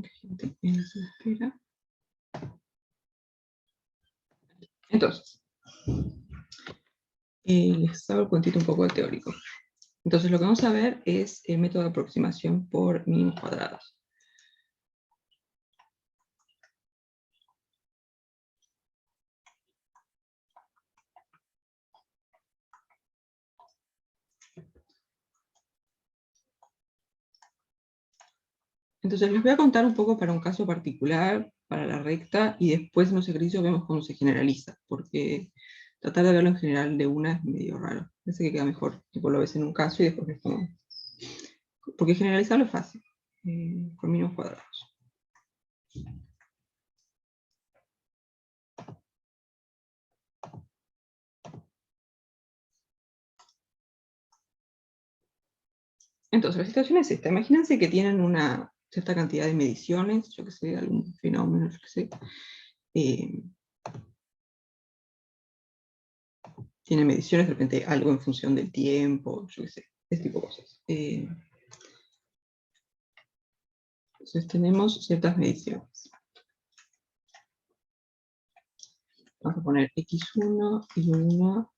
Gente en espera. Entonces, les hago el cuentito un poco de teórico. Entonces lo que vamos a ver es el método de aproximación por mínimos cuadrados. Entonces les voy a contar un poco para un caso particular, para la recta, y después en los ejercicios vemos cómo se generaliza, porque tratar de verlo en general de una es medio raro. Parece que queda mejor, tipo lo ves en un caso y después ves cómo. Porque generalizarlo es fácil, por mínimos cuadrados. Entonces la situación es esta. Imagínense que tienen una cierta cantidad de mediciones, yo que sé, algún fenómeno, yo que sé. Tiene mediciones, de repente algo en función del tiempo, yo qué sé, ese tipo de cosas. Entonces tenemos ciertas mediciones. Vamos a poner x1 y 1.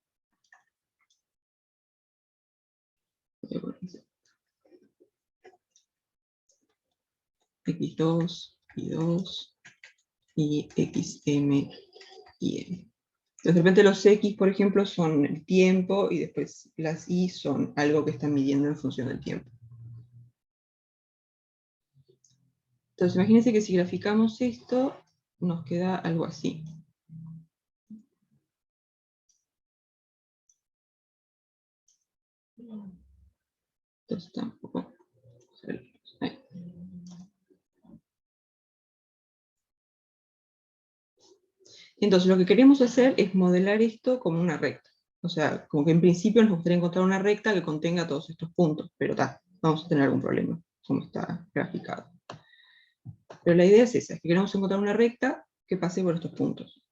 X2 y 2 y xm y n. Entonces, de repente los x, por ejemplo, son el tiempo y después las y son algo que están midiendo en función del tiempo. Entonces, imagínense que si graficamos esto, nos queda algo así. Entonces, tampoco. Ahí. Entonces, lo que queremos hacer es modelar esto como una recta. O sea, como que en principio nos gustaría encontrar una recta que contenga todos estos puntos, pero vamos a tener algún problema, como está graficado. Pero la idea es esa, es que queremos encontrar una recta que pase por estos puntos.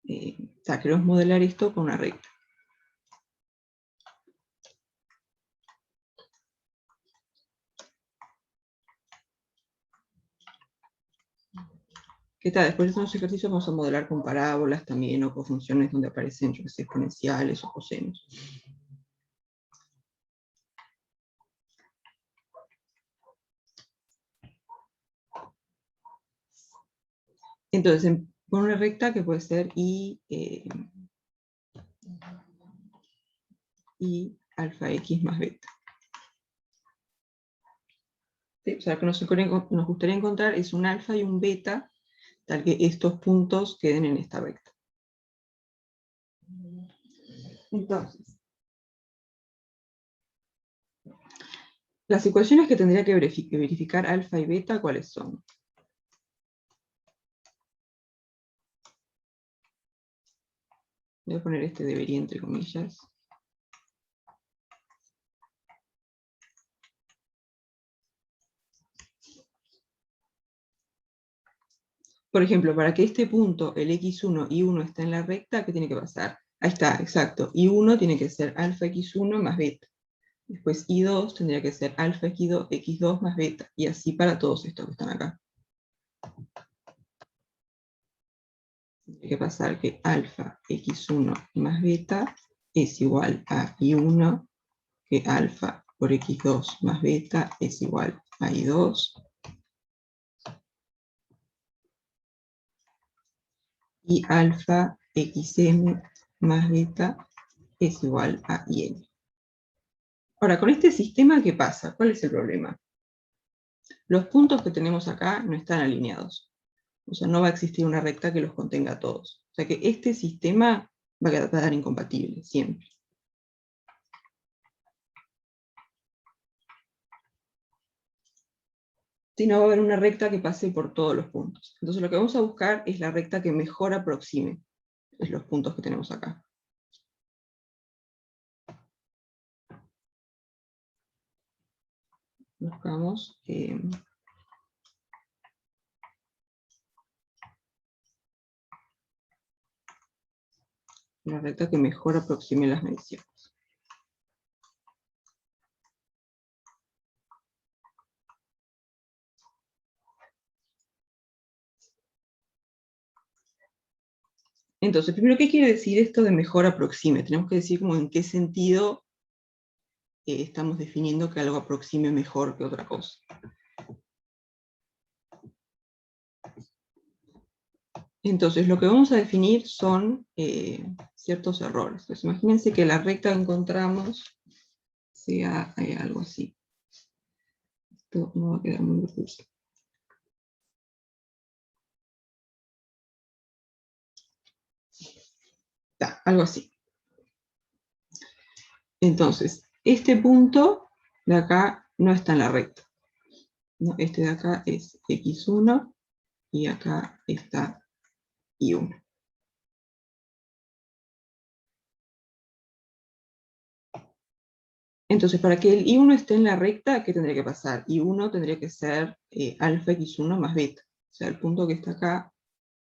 O sea, queremos modelar esto con una recta. ¿Qué tal? Después de estos ejercicios vamos a modelar con parábolas también, o con funciones donde aparecen, yo que sé, exponenciales o cosenos. Entonces, con una recta que puede ser y alfa x más beta. ¿Sí? O sea, lo que nos gustaría encontrar es un alfa y un beta, tal que estos puntos queden en esta recta. Entonces, las ecuaciones que tendría que verificar alfa y beta, ¿cuáles son? Voy a poner este debería entre comillas. Por ejemplo, para que este punto, el x1 y 1 esté en la recta, ¿qué tiene que pasar? Ahí está, exacto. Y1 tiene que ser alfa x1 más beta. Después y2 tendría que ser alfa x2 más beta. Y así para todos estos que están acá. Tiene que pasar que alfa x1 más beta es igual a y1, que alfa por x2 más beta es igual a y2. Y alfa xm más beta es igual a yn. Ahora, con este sistema, ¿qué pasa? ¿Cuál es el problema? Los puntos que tenemos acá no están alineados. O sea, no va a existir una recta que los contenga a todos. O sea que este sistema va a quedar incompatible, siempre. Si no, va a haber una recta que pase por todos los puntos. Entonces lo que vamos a buscar es la recta que mejor aproxime los puntos que tenemos acá. Buscamos la recta que mejor aproxime las mediciones. Entonces, primero, ¿qué quiere decir esto de mejor aproxime? Tenemos que decir como en qué sentido estamos definiendo que algo aproxime mejor que otra cosa. Entonces, lo que vamos a definir son ciertos errores. Entonces, imagínense que la recta que encontramos sea algo así. Esto no va a quedar muy difícil. Algo así. Entonces, este punto de acá no está en la recta. ¿No? Este de acá es x1 y acá está y1. Entonces, para que el i1 esté en la recta, ¿qué tendría que pasar? i1 tendría que ser alfa x1 más beta. O sea, el punto que está acá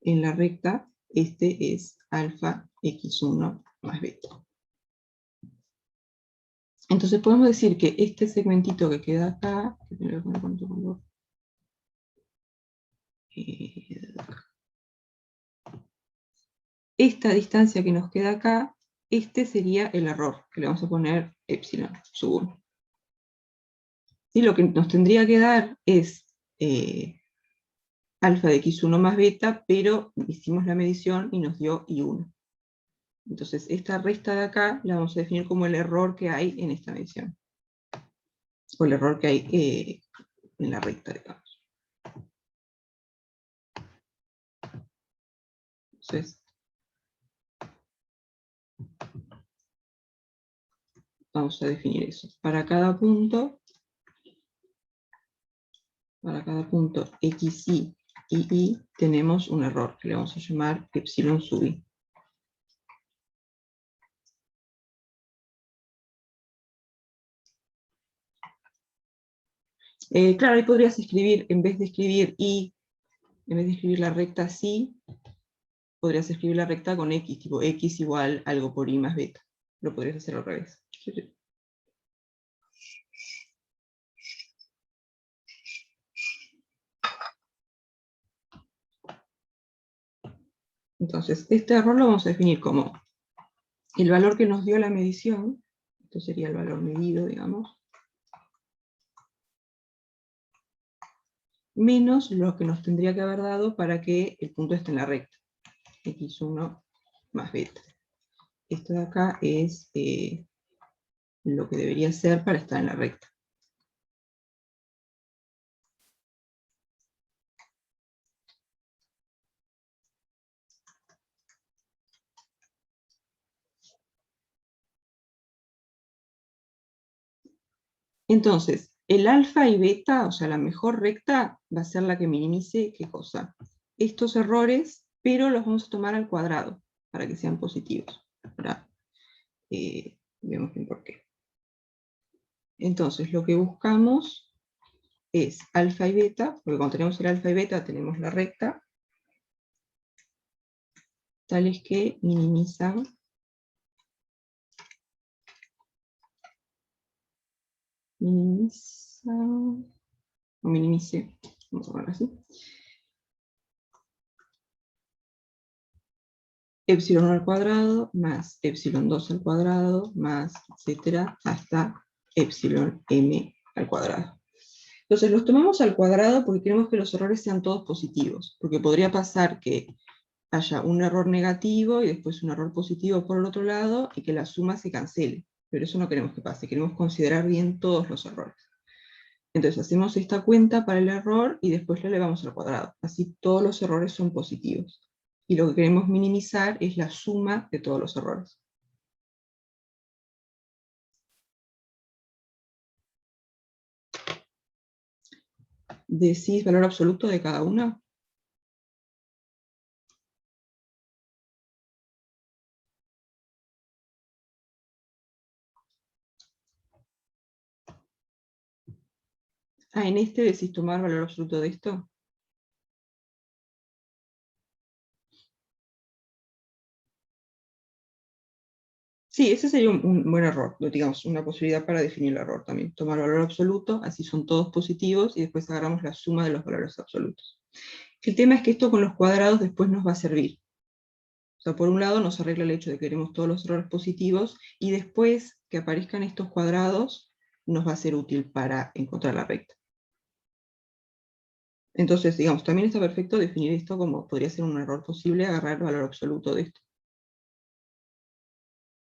en la recta, este es alfa x1 más beta. Entonces podemos decir que este segmentito que queda acá, que tengo que poner con otro color, esta distancia que nos queda acá, este sería el error, que le vamos a poner epsilon sub 1. Y lo que nos tendría que dar es alfa de x1 más beta, pero hicimos la medición y nos dio i1. Entonces esta resta de acá la vamos a definir como el error que hay en esta medición. O el error que hay en la recta, digamos. Entonces, vamos a definir eso. Para cada punto xi y y tenemos un error que le vamos a llamar epsilon sub i. Claro, ahí podrías escribir, en vez de escribir la recta así, podrías escribir la recta con x, tipo x igual algo por i más beta. Lo podrías hacer al revés. Entonces, este error lo vamos a definir como el valor que nos dio la medición, esto sería el valor medido, digamos, menos lo que nos tendría que haber dado para que el punto esté en la recta, x1 más beta. Esto de acá es lo que debería ser para estar en la recta. Entonces, el alfa y beta, o sea, la mejor recta, va a ser la que minimice, ¿qué cosa? Estos errores, pero los vamos a tomar al cuadrado, para que sean positivos. Ahora, vemos bien por qué. Entonces, lo que buscamos es alfa y beta, porque cuando tenemos el alfa y beta tenemos la recta, tales que minimizan minimice, vamos a ponerlo así, epsilon al cuadrado más epsilon 2 al cuadrado más etcétera hasta epsilon m al cuadrado. Entonces los tomamos al cuadrado porque queremos que los errores sean todos positivos, porque podría pasar que haya un error negativo y después un error positivo por el otro lado y que la suma se cancele, pero eso no queremos que pase, queremos considerar bien todos los errores. Entonces hacemos esta cuenta para el error y después lo elevamos al cuadrado. Así todos los errores son positivos. Y lo que queremos minimizar es la suma de todos los errores. ¿Decís valor absoluto de cada una? En este decís tomar valor absoluto de esto. Sí, ese sería un buen error, digamos, una posibilidad para definir el error también. Tomar valor absoluto, así son todos positivos, y después agarramos la suma de los valores absolutos. El tema es que esto con los cuadrados después nos va a servir. sea, por un lado nos arregla el hecho de que queremos todos los errores positivos, y después que aparezcan estos cuadrados nos va a ser útil para encontrar la recta. Entonces, digamos, también está perfecto definir esto como podría ser un error posible, agarrar el valor absoluto de esto.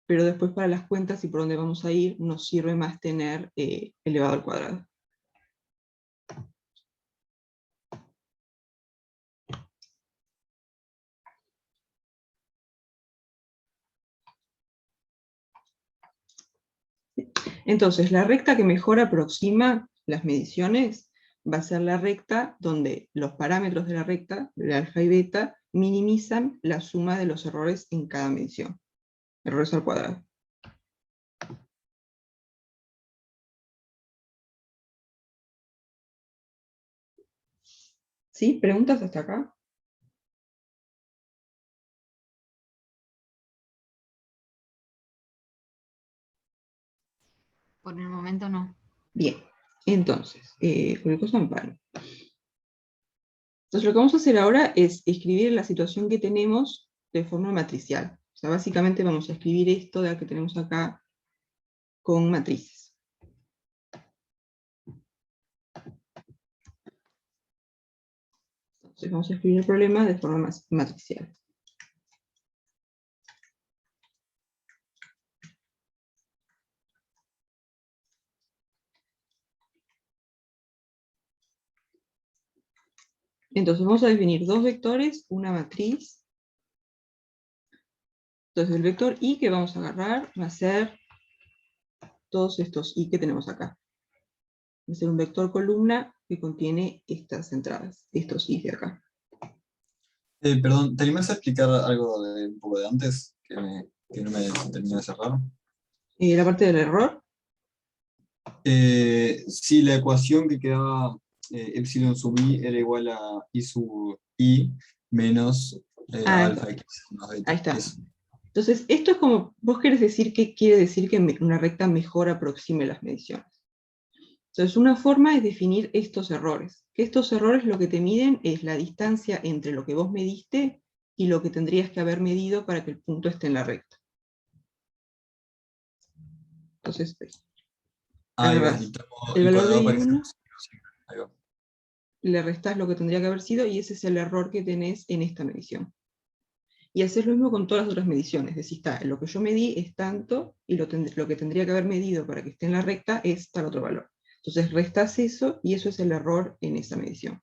Pero después para las cuentas y por dónde vamos a ir, nos sirve más tener elevado al cuadrado. Entonces, la recta que mejor aproxima las mediciones va a ser la recta donde los parámetros de la recta, de alfa y beta, minimizan la suma de los errores en cada medición. Errores al cuadrado. ¿Sí? ¿Preguntas hasta acá? Por el momento no. Bien. Entonces, cualquier cosa me paro. Entonces lo que vamos a hacer ahora es escribir la situación que tenemos de forma matricial. O sea, básicamente vamos a escribir esto de que tenemos acá con matrices. Entonces vamos a escribir el problema de forma matricial. Entonces vamos a definir dos vectores, una matriz. Entonces el vector i que vamos a agarrar va a ser todos estos i que tenemos acá. Va a ser un vector columna que contiene estas entradas, estos i de acá. Perdón, ¿te animas a explicar algo de un poco de antes que no me terminó de cerrar? La parte del error. Sí, la ecuación que quedaba epsilon sub i era igual a i sub i menos alfa x más beta. Ahí está. Eso. Entonces, esto es como, vos querés decir qué quiere decir que una recta mejor aproxime las mediciones. Entonces, una forma es definir estos errores. Que estos errores lo que te miden es la distancia entre lo que vos mediste y lo que tendrías que haber medido para que el punto esté en la recta. Entonces, Ahí va, agarrás y tomo el el valor de cuadrado para que sea I1, posible. Ahí va. le restás lo que tendría que haber sido, y ese es el error que tenés en esta medición. Y haces lo mismo con todas las otras mediciones. Decís, está, lo que yo medí es tanto, y lo que tendría que haber medido para que esté en la recta es tal otro valor. Entonces restás eso, y eso es el error en esa medición.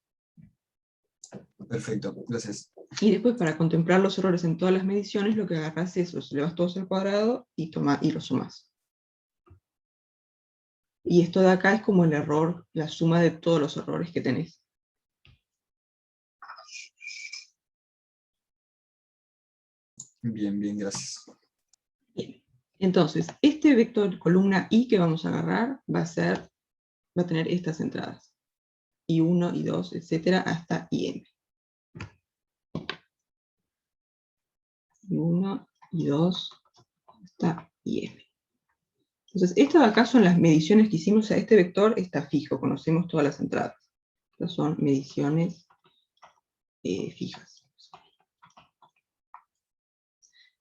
Perfecto, gracias. Y después, para contemplar los errores en todas las mediciones, lo que agarrás es, los elevas todos al cuadrado y los sumás. Y esto de acá es como el error, la suma de todos los errores que tenés. Bien, bien, gracias. Bien. Entonces, este vector columna i que vamos a agarrar va a tener estas entradas. I1, I2, etcétera, hasta IM. I1, I2, hasta IM. Entonces, estas de acá son las mediciones que hicimos. O sea, este vector está fijo, conocemos todas las entradas. Estas son mediciones fijas.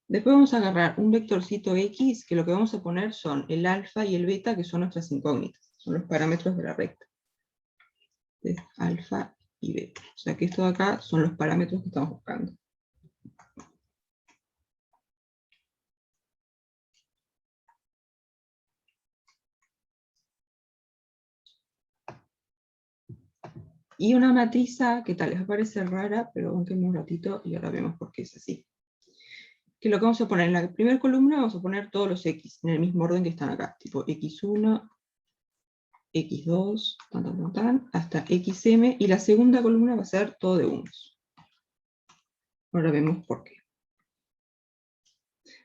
Después vamos a agarrar un vectorcito X, que lo que vamos a poner son el alfa y el beta, que son nuestras incógnitas. Son los parámetros de la recta. Entonces, alfa y beta. O sea que esto de acá son los parámetros que estamos buscando. Y una matriz A, que tal les va a parecer rara, pero aguantenme un ratito y ahora vemos por qué es así. Que lo que vamos a poner en la primera columna, vamos a poner todos los X, en el mismo orden que están acá. Tipo X1, X2, hasta XM, y la segunda columna va a ser todo de unos. Ahora vemos por qué.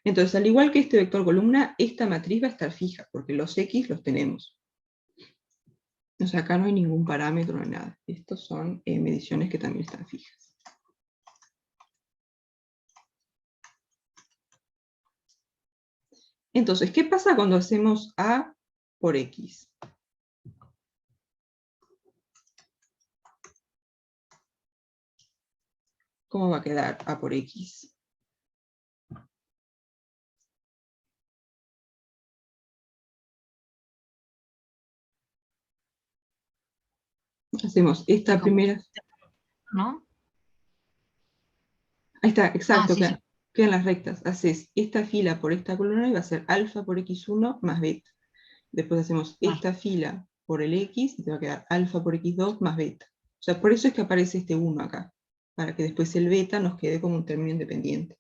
Entonces, al igual que este vector columna, esta matriz va a estar fija, porque los X los tenemos. O sea, acá no hay ningún parámetro ni nada. Estos son mediciones que también están fijas. Entonces, ¿qué pasa cuando hacemos A por X? ¿Cómo va a quedar A por X? Hacemos esta primera... ¿No? Ahí está, exacto, Sí, sí. quedan las rectas. Haces esta fila por esta columna y va a ser alfa por x1 más beta. Después hacemos esta fila por el x y te va a quedar alfa por x2 más beta. O sea, por eso es que aparece este 1 acá, para que después el beta nos quede como un término independiente.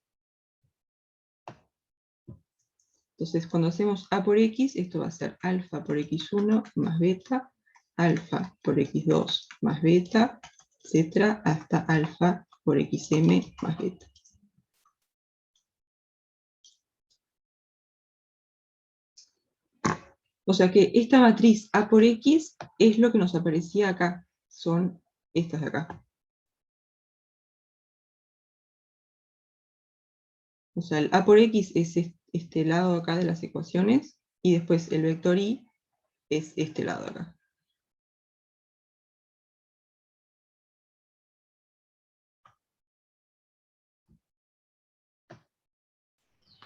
Entonces, cuando hacemos a por x, esto va a ser alfa por x1 más beta, alfa por x2 más beta, etcétera, hasta alfa por xm más beta. O sea que esta matriz A por X es lo que nos aparecía acá, son estas de acá. O sea, el A por X es este lado acá de las ecuaciones, y después el vector Y es este lado acá.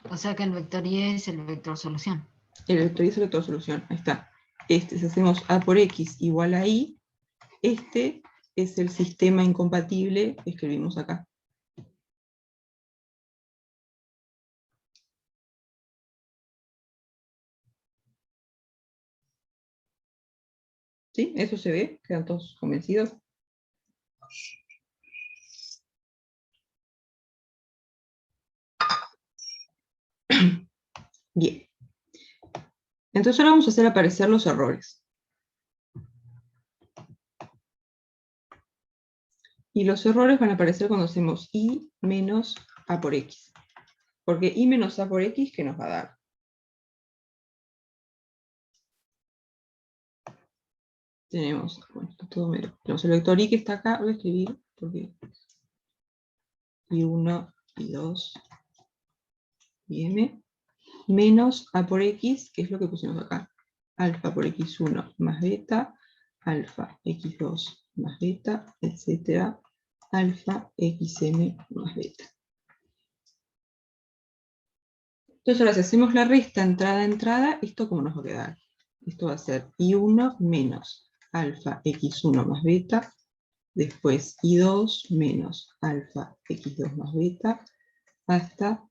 O sea que el vector Y es el vector solución. El vector Y es el vector solución, ahí está. Si hacemos A por X igual a Y, este es el sistema incompatible que escribimos acá. ¿Sí? ¿Eso se ve? ¿Quedan todos convencidos? Bien. Entonces ahora vamos a hacer aparecer los errores. Y los errores van a aparecer cuando hacemos Y menos A por X. Porque Y menos A por X, ¿qué nos va a dar? Tenemos, bueno, está todo medio. Tenemos el vector Y que está acá, voy a escribir, porque Y1, Y2, Y menos A por X, que es lo que pusimos acá. Alfa por X1 más beta, alfa X2 más beta, etcétera, alfa XM más beta. Entonces ahora si hacemos la resta entrada a entrada, ¿esto cómo nos va a quedar? Esto va a ser I1 menos alfa X1 más beta, después I2 menos alfa X2 más beta, hasta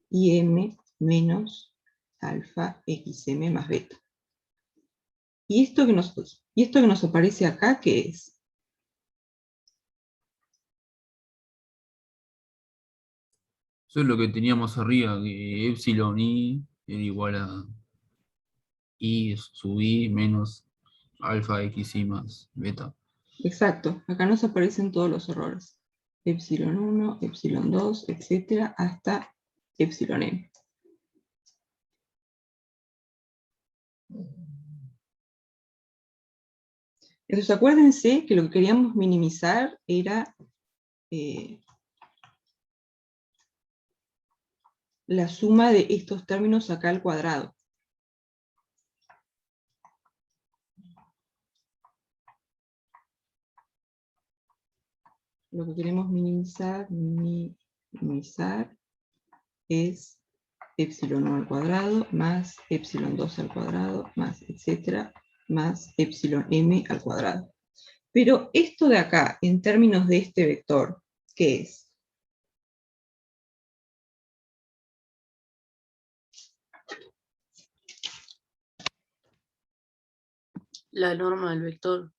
IM menos alfa XM más beta. ¿Y esto que nos aparece acá qué es? Eso es lo que teníamos arriba, que epsilon i era igual a i sub i menos alfa x y más beta. Exacto, acá nos aparecen todos los errores. Epsilon 1, epsilon 2, etcétera, hasta epsilon n. Entonces acuérdense que lo que queríamos minimizar era la suma de estos términos acá al cuadrado. Lo que queremos minimizar es epsilon 1 al cuadrado más epsilon 2 al cuadrado más etcétera más epsilon m al cuadrado. Pero esto de acá, en términos de este vector, ¿qué es? La norma del vector.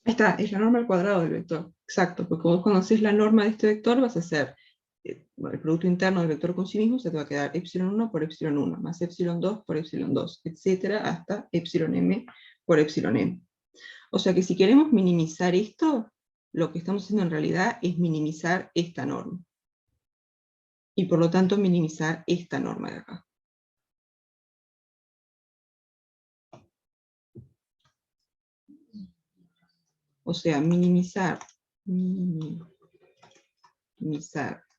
Ahí está, es la norma al cuadrado del vector. Exacto, porque vos conocés la norma de este vector, vas a hacer el producto interno del vector con sí mismo, se te va a quedar epsilon 1 por epsilon 1, más epsilon 2 por epsilon 2, etcétera, hasta epsilon m por epsilon m. O sea que si queremos minimizar esto, lo que estamos haciendo en realidad es minimizar esta norma. Y por lo tanto minimizar esta norma de acá. O sea, minimizar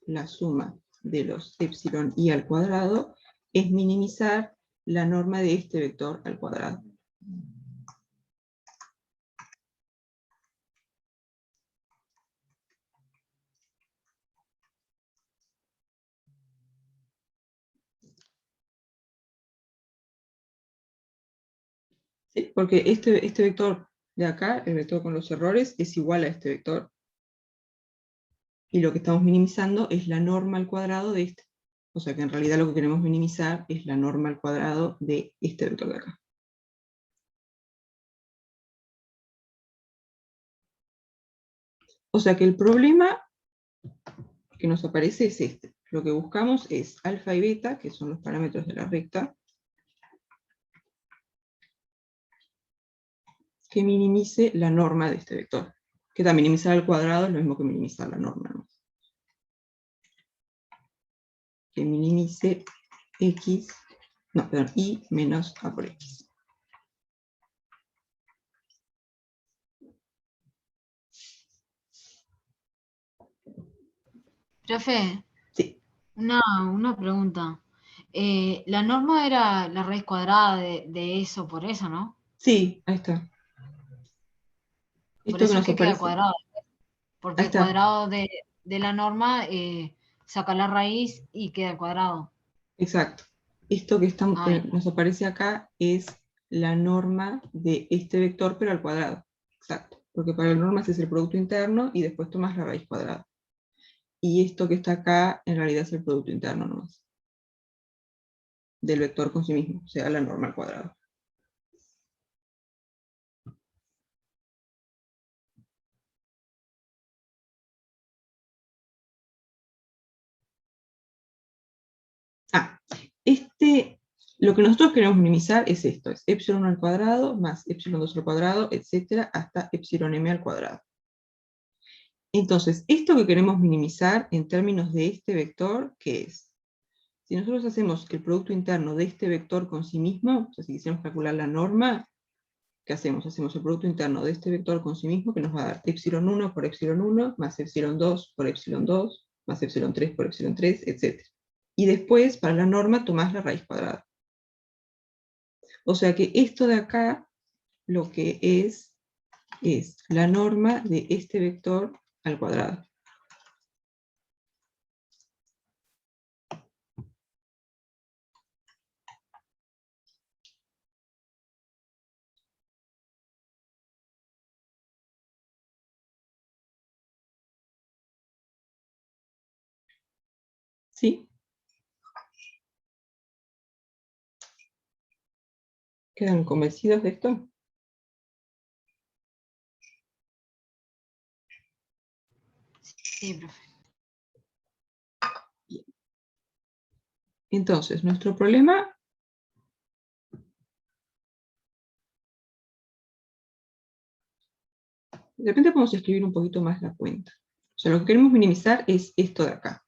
la suma de los epsilon i al cuadrado es minimizar la norma de este vector al cuadrado. ¿Sí? Porque este vector de acá, el vector con los errores, es igual a este vector. Y lo que estamos minimizando es la norma al cuadrado de este. O sea que en realidad lo que queremos minimizar es la norma al cuadrado de este vector de acá. O sea que el problema que nos aparece es este. Lo que buscamos es alfa y beta, que son los parámetros de la recta, que minimice la norma de este vector. Que también minimizar al cuadrado es lo mismo que minimizar la norma, ¿no? Que minimice x, no, perdón, y menos a por x. Profe, Sí, una pregunta. La norma era la raíz cuadrada de eso por eso, ¿no? sí, ahí está. Por Esto que eso es nos que queda aparece, cuadrado. ahí Porque el está, cuadrado de la norma saca la raíz y queda el cuadrado. exacto. Esto que Ay, nos aparece acá es la norma de este vector, pero al cuadrado. Exacto. Porque para la norma es el producto interno y después tomas la raíz cuadrada. Y esto que está acá en realidad es el producto interno nomás. Del vector con sí mismo, o sea, la norma al cuadrado. Ah, lo que nosotros queremos minimizar es esto, es epsilon al cuadrado más epsilon 2 al cuadrado, etcétera, hasta epsilon m al cuadrado. Entonces, esto que queremos minimizar en términos de este vector, ¿qué es? Si nosotros hacemos el producto interno de este vector con sí mismo, o sea, si quisiéramos calcular la norma, ¿qué hacemos? Hacemos el producto interno de este vector con sí mismo, que nos va a dar epsilon 1 por epsilon 1, más epsilon 2 por epsilon 2, más epsilon 3 por epsilon 3, etc. Y después, para la norma, tomás la raíz cuadrada. O sea que esto de acá, lo que es la norma de este vector al cuadrado. ¿Sí? ¿Quedan convencidos de esto? sí, profe. Bien. Entonces, nuestro problema de repente podemos escribir un poquito más la cuenta. O sea, lo que queremos minimizar es esto de acá.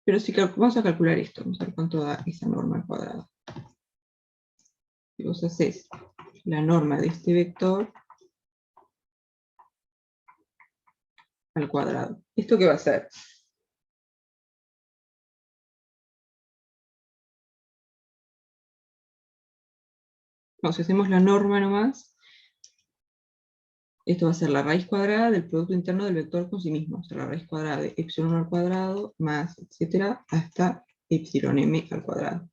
Pero si vamos a calcular esto, vamos a ver cuánto da esa norma al cuadrado. Si vos haces la norma de este vector al cuadrado. ¿Esto qué va a ser? Bueno, si hacemos la norma nomás, esto va a ser la raíz cuadrada del producto interno del vector con sí mismo. O sea, la raíz cuadrada de epsilon al cuadrado más, etcétera, hasta epsilon m al cuadrado.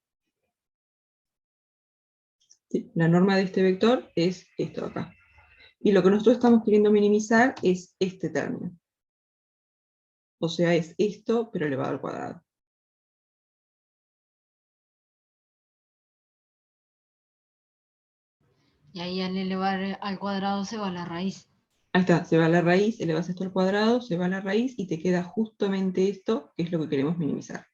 ¿Sí? La norma de este vector es esto de acá. Y lo que nosotros estamos queriendo minimizar es este término. O sea, es esto, pero elevado al cuadrado. Y ahí al elevar al cuadrado se va la raíz. Ahí está, se va la raíz, elevas esto al cuadrado, se va la raíz y te queda justamente esto, que es lo que queremos minimizar.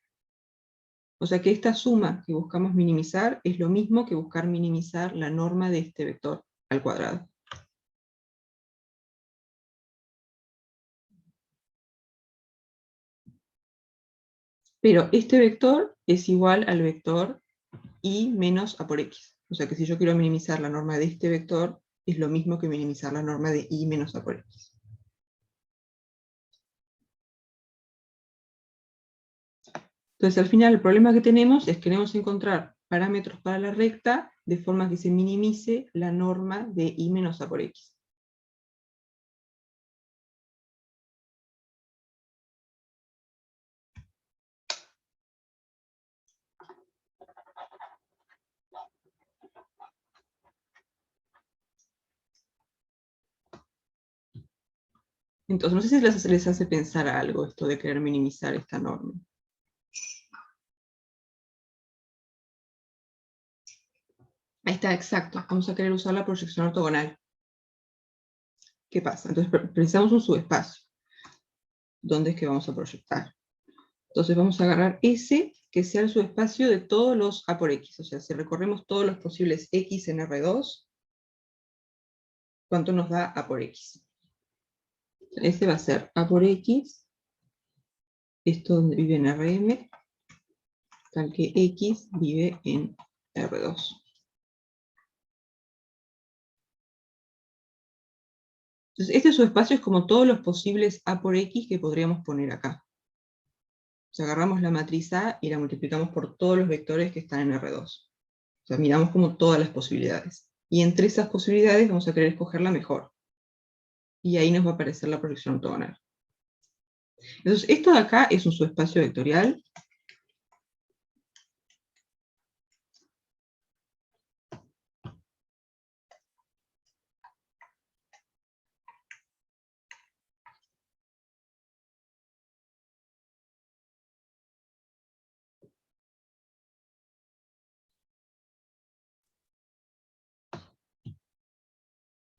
O sea que esta suma que buscamos minimizar es lo mismo que buscar minimizar la norma de este vector al cuadrado. Pero este vector es igual al vector y menos a por x. O sea que si yo quiero minimizar la norma de este vector, es lo mismo que minimizar la norma de y menos a por x. Entonces al final el problema que tenemos es que queremos encontrar parámetros para la recta de forma que se minimice la norma de y menos a por x. Entonces, no sé si les hace pensar algo esto de querer minimizar esta norma. Ahí está, exacto. Vamos a querer usar la proyección ortogonal. ¿Qué pasa? Entonces precisamos un subespacio. ¿Dónde es que vamos a proyectar? Entonces vamos a agarrar S, que sea el subespacio de todos los A por X. O sea, si recorremos todos los posibles X en R2, ¿cuánto nos da A por X? Este va a ser A por X, esto donde vive en Rm, tal que X vive en R2. Entonces, este subespacio es como todos los posibles A por X que podríamos poner acá. O sea, agarramos la matriz A y la multiplicamos por todos los vectores que están en R2. O sea, miramos como todas las posibilidades. Y entre esas posibilidades vamos a querer escoger la mejor. Y ahí nos va a aparecer la proyección ortogonal. Entonces, esto de acá es un subespacio vectorial.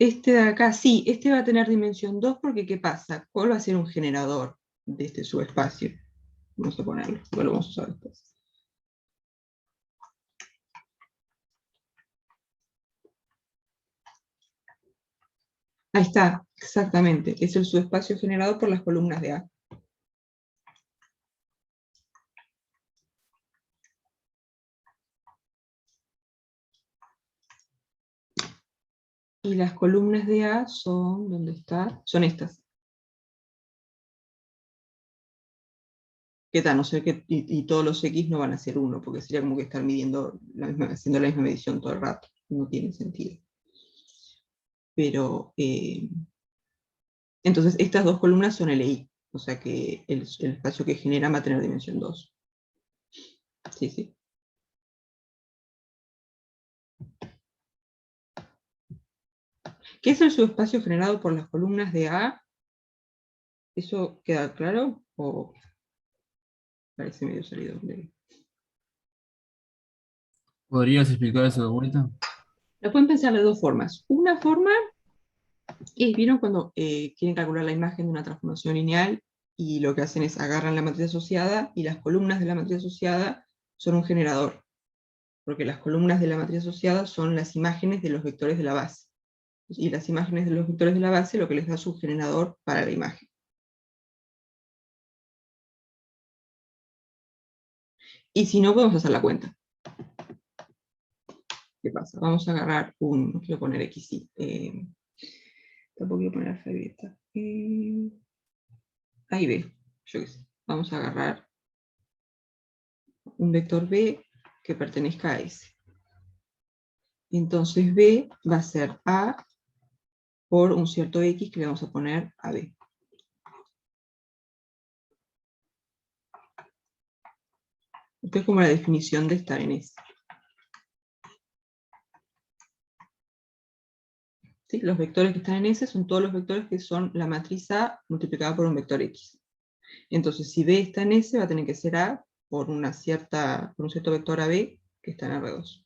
Este de acá, sí, este va a tener dimensión 2 porque ¿qué pasa? ¿Cuál va a ser un generador de este subespacio? Vamos a ponerlo, porque lo vamos a usar después. Ahí está, exactamente. Es el subespacio generado por las columnas de A. Y las columnas de A son, ¿dónde está? Son estas. ¿Qué tal? No sé qué, y todos los X no van a ser 1, porque sería como que estar midiendo haciendo la misma medición todo el rato. No tiene sentido. Pero, entonces estas dos columnas son LI. O sea que el espacio que genera va a tener dimensión 2. Sí, sí. ¿Qué es el subespacio generado por las columnas de A? ¿Eso queda claro? ¿O parece medio salido? ¿Podrías explicar eso de vuelta? Lo pueden pensar de dos formas. Una forma es, ¿vieron cuando quieren calcular la imagen de una transformación lineal y lo que hacen es agarran la matriz asociada y las columnas de la matriz asociada son un generador? Porque las columnas de la matriz asociada son las imágenes de los vectores de la base. Y las imágenes de los vectores de la base lo que les da su generador para la imagen. Y si no, podemos hacer la cuenta. ¿Qué pasa? Vamos a agarrar un, no quiero poner X, tampoco quiero poner alfa y beta. A y B, yo qué sé. Vamos a agarrar un vector B que pertenezca a S. Entonces B va a ser A por un cierto X que le vamos a poner a B. Esto es como la definición de estar en S. ¿Sí? Los vectores que están en S son todos los vectores que son la matriz A multiplicada por un vector X. Entonces, si B está en S, va a tener que ser A por un cierto vector AB que está en R2.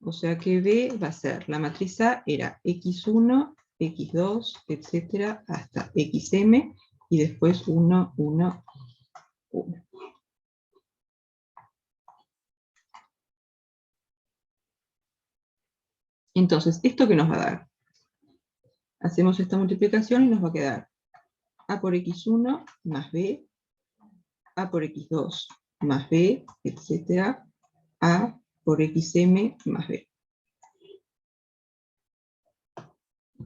O sea que B va a ser, la matriz A era X1, X2, etcétera, hasta XM, y después 1, 1, 1. Entonces, ¿esto qué nos va a dar? Hacemos esta multiplicación y nos va a quedar A por X1 más B, A por X2 más B, etcétera, A por XM más B.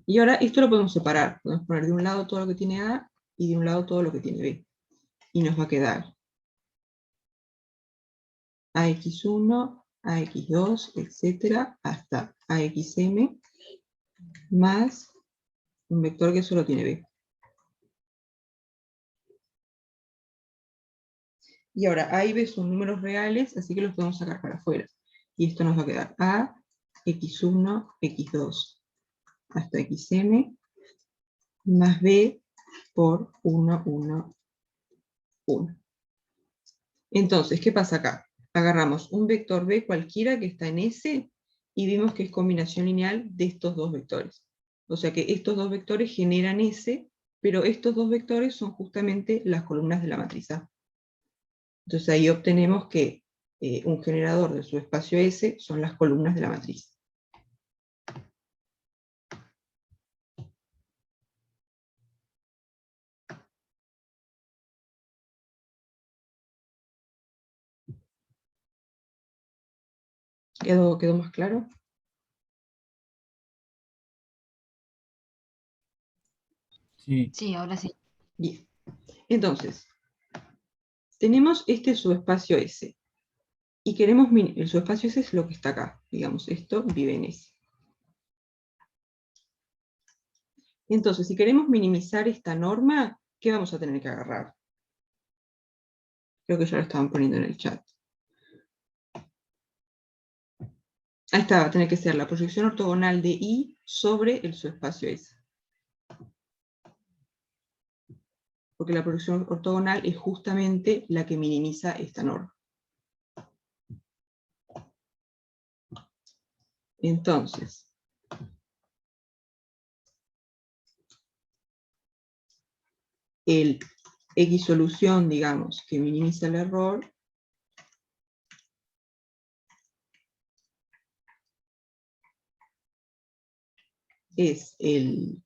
Y ahora esto lo podemos separar. Podemos poner de un lado todo lo que tiene A y de un lado todo lo que tiene B. Y nos va a quedar AX1, AX2, etcétera, hasta AXM más un vector que solo tiene B. Y ahora A y B son números reales, así que los podemos sacar para afuera. Y esto nos va a quedar A, X1, X2, hasta XM, más B por 1, 1, 1. Entonces, ¿qué pasa acá? Agarramos un vector B cualquiera que está en S y vimos que es combinación lineal de estos dos vectores. O sea que estos dos vectores generan S, pero estos dos vectores son justamente las columnas de la matriz A. Entonces ahí obtenemos que un generador de subespacio S son las columnas de la matriz. ¿Quedó más claro? Sí, Sí, ahora sí. Bien. Entonces, tenemos este subespacio S. Y queremos, el subespacio S es lo que está acá. Digamos, esto vive en S. Entonces, si queremos minimizar esta norma, ¿qué vamos a tener que agarrar? Creo que ya lo estaban poniendo en el chat. Ahí está, va a tener que ser la proyección ortogonal de I sobre el subespacio S. Porque la proyección ortogonal es justamente la que minimiza esta norma. Entonces, el X solución, digamos, que minimiza el error, es el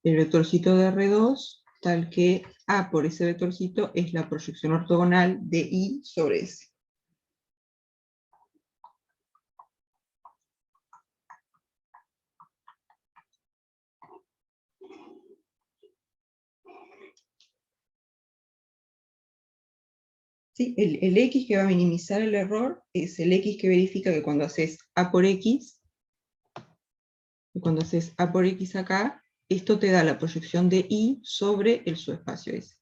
vectorcito de R2, tal que A por ese vectorcito es la proyección ortogonal de I sobre S. ¿Sí? El X que va a minimizar el error es el X que verifica que cuando haces A por X, acá, esto te da la proyección de I sobre el subespacio S.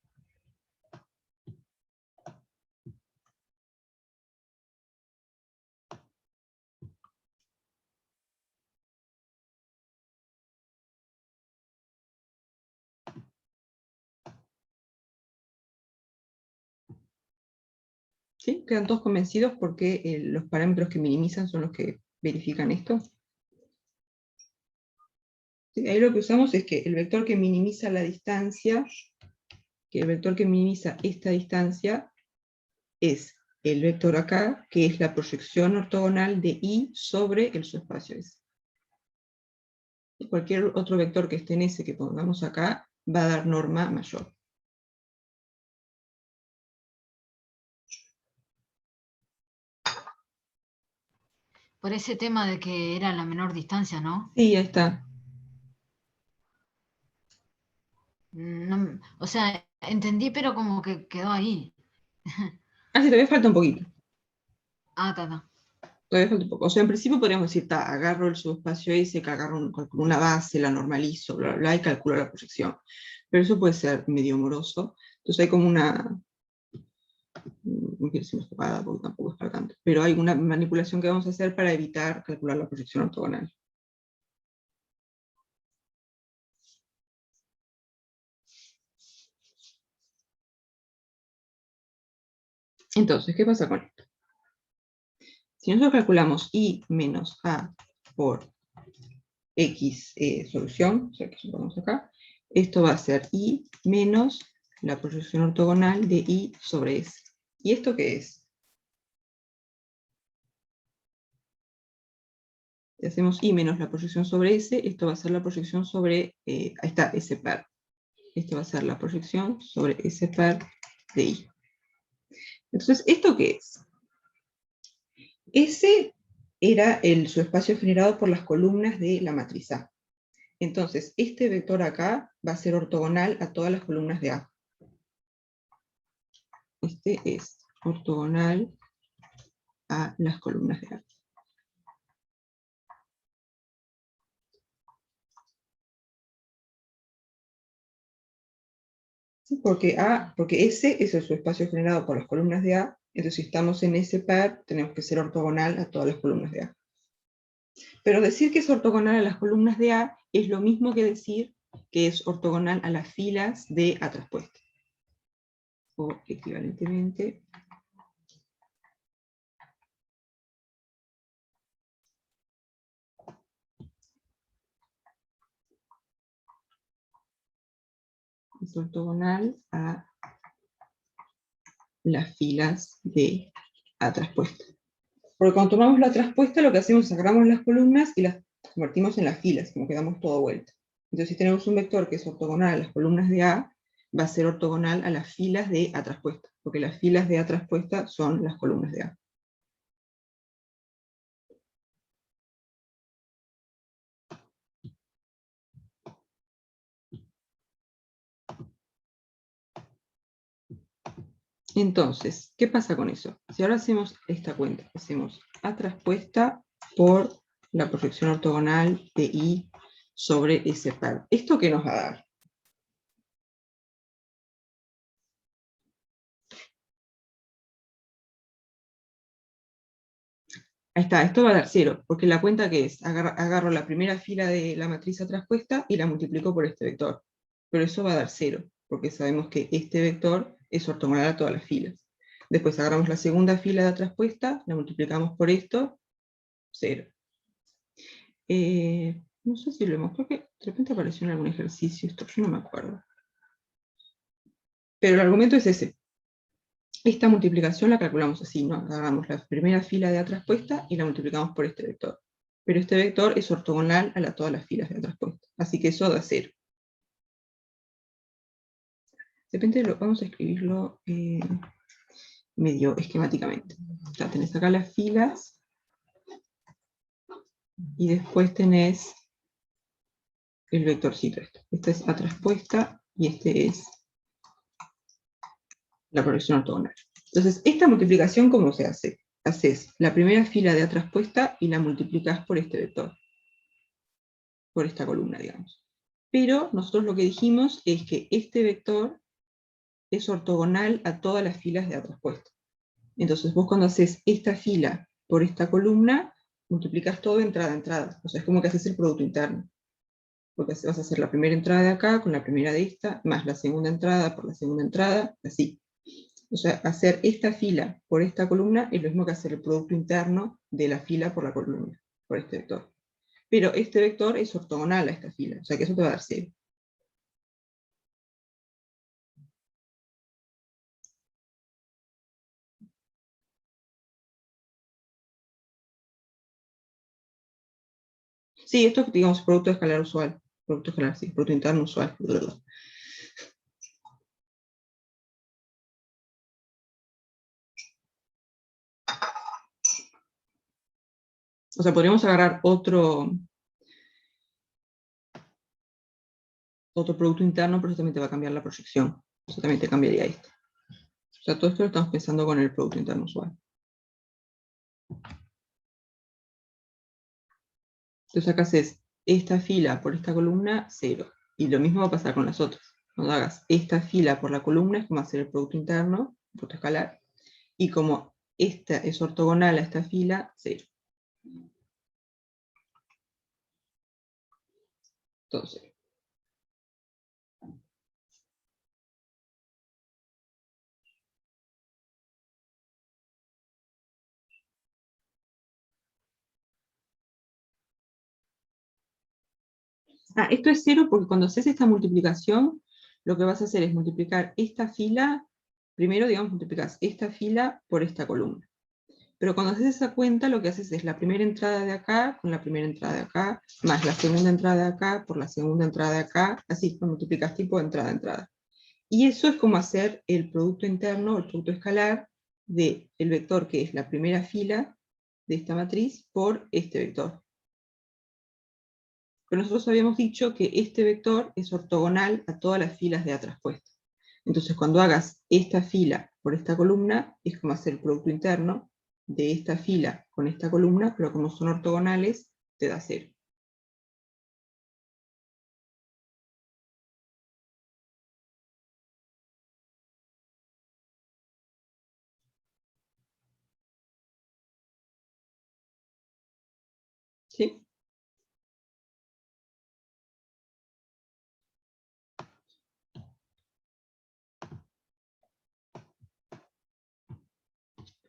¿Sí? ¿Quedan todos convencidos porque los parámetros que minimizan son los que verifican esto? ¿Sí? Ahí lo que usamos es que el vector que minimiza la distancia, que el vector que minimiza esta distancia, es el vector acá, que es la proyección ortogonal de I sobre el subespacio S. Y cualquier otro vector que esté en S que pongamos acá, va a dar norma mayor. Por ese tema de que era la menor distancia, ¿no? Sí, ahí está. O sea, entendí, pero como que quedó ahí. Ah, sí, todavía falta un poquito. Ah, está. Todavía falta un poco. O sea, en principio podríamos decir, agarro el subespacio S, que calculo una base, la normalizo, bla, bla, bla, y calculo la proyección. Pero eso puede ser medio moroso. Entonces hay como una... No quiero decir tocada porque tampoco es para tanto. Pero hay una manipulación que vamos a hacer para evitar calcular la proyección ortogonal. Entonces, ¿qué pasa con esto? Si nosotros calculamos I menos A por X solución, o sea que supongamos acá, esto va a ser I menos la proyección ortogonal de I sobre S. ¿Y esto qué es? Si hacemos I menos la proyección sobre S, esto va a ser la proyección sobre, ahí está, S par. Esto va a ser la proyección sobre S par de I. Entonces, ¿esto qué es? S era el subespacio generado por las columnas de la matriz A. Entonces, este vector acá va a ser ortogonal a todas las columnas de A. Este es ortogonal a las columnas de A. ¿Sí? Porque S es el subespacio generado por las columnas de A, entonces si estamos en S par, tenemos que ser ortogonal a todas las columnas de A. Pero decir que es ortogonal a las columnas de A es lo mismo que decir que es ortogonal a las filas de A traspuesta. O equivalentemente, es ortogonal a las filas de A traspuesta. Porque cuando tomamos la traspuesta, lo que hacemos es agarramos las columnas y las convertimos en las filas, como que damos todo vuelta. Entonces, si tenemos un vector que es ortogonal a las columnas de A, va a ser ortogonal a las filas de A traspuesta, porque las filas de A traspuesta son las columnas de A. Entonces, ¿qué pasa con eso? Si ahora hacemos esta cuenta, hacemos A traspuesta por la proyección ortogonal de I sobre ese par. ¿Esto qué nos va a dar? Ahí está, esto va a dar 0, porque la cuenta que es, agarro la primera fila de la matriz A traspuesta y la multiplico por este vector. Pero eso va a dar 0, porque sabemos que este vector es ortogonal a todas las filas. Después agarramos la segunda fila de A traspuesta, la multiplicamos por esto, 0. No sé si lo hemos, creo que de repente apareció en algún ejercicio esto, yo no me acuerdo. Pero el argumento es ese. Esta multiplicación la calculamos así, ¿no? Agarramos la primera fila de A traspuesta y la multiplicamos por este vector. Pero este vector es ortogonal a todas las filas de A traspuesta. Así que eso da 0. De repente vamos a escribirlo medio esquemáticamente. Ya tenés acá las filas y después tenés el vectorcito este. Esta es A traspuesta y este es la proyección ortogonal. Entonces, esta multiplicación, ¿cómo se hace? Haces la primera fila de A traspuesta y la multiplicás por este vector. Por esta columna, digamos. Pero nosotros lo que dijimos es que este vector es ortogonal a todas las filas de A traspuesta. Entonces vos cuando haces esta fila por esta columna, multiplicas todo entrada a entrada. O sea, es como que haces el producto interno. Porque vas a hacer la primera entrada de acá con la primera de esta, más la segunda entrada por la segunda entrada, así. O sea, hacer esta fila por esta columna es lo mismo que hacer el producto interno de la fila por la columna, por este vector. Pero este vector es ortogonal a esta fila, o sea que eso te va a dar 0. Sí, esto es, digamos, producto escalar usual. Producto escalar, sí, producto interno usual. O sea, podríamos agarrar otro producto interno, pero eso también te va a cambiar la proyección. Eso también te cambiaría esto. O sea, todo esto lo estamos pensando con el producto interno usual. Entonces acá haces esta fila por esta columna, 0. Y lo mismo va a pasar con las otras. Cuando hagas esta fila por la columna, es como hacer el producto interno, producto escalar. Y como esta es ortogonal a esta fila, 0. Todo 0. Esto es 0 porque cuando haces esta multiplicación, lo que vas a hacer es multiplicar esta fila, primero, digamos, multiplicas esta fila por esta columna. Pero cuando haces esa cuenta, lo que haces es la primera entrada de acá con la primera entrada de acá, más la segunda entrada de acá por la segunda entrada de acá, así, lo multiplicas tipo entrada a entrada. Y eso es como hacer el producto interno, el producto escalar, del vector que es la primera fila de esta matriz por este vector. Pero nosotros habíamos dicho que este vector es ortogonal a todas las filas de A traspuesta. Entonces cuando hagas esta fila por esta columna, es como hacer el producto interno de esta fila con esta columna, pero como son ortogonales, te da 0. ¿Sí?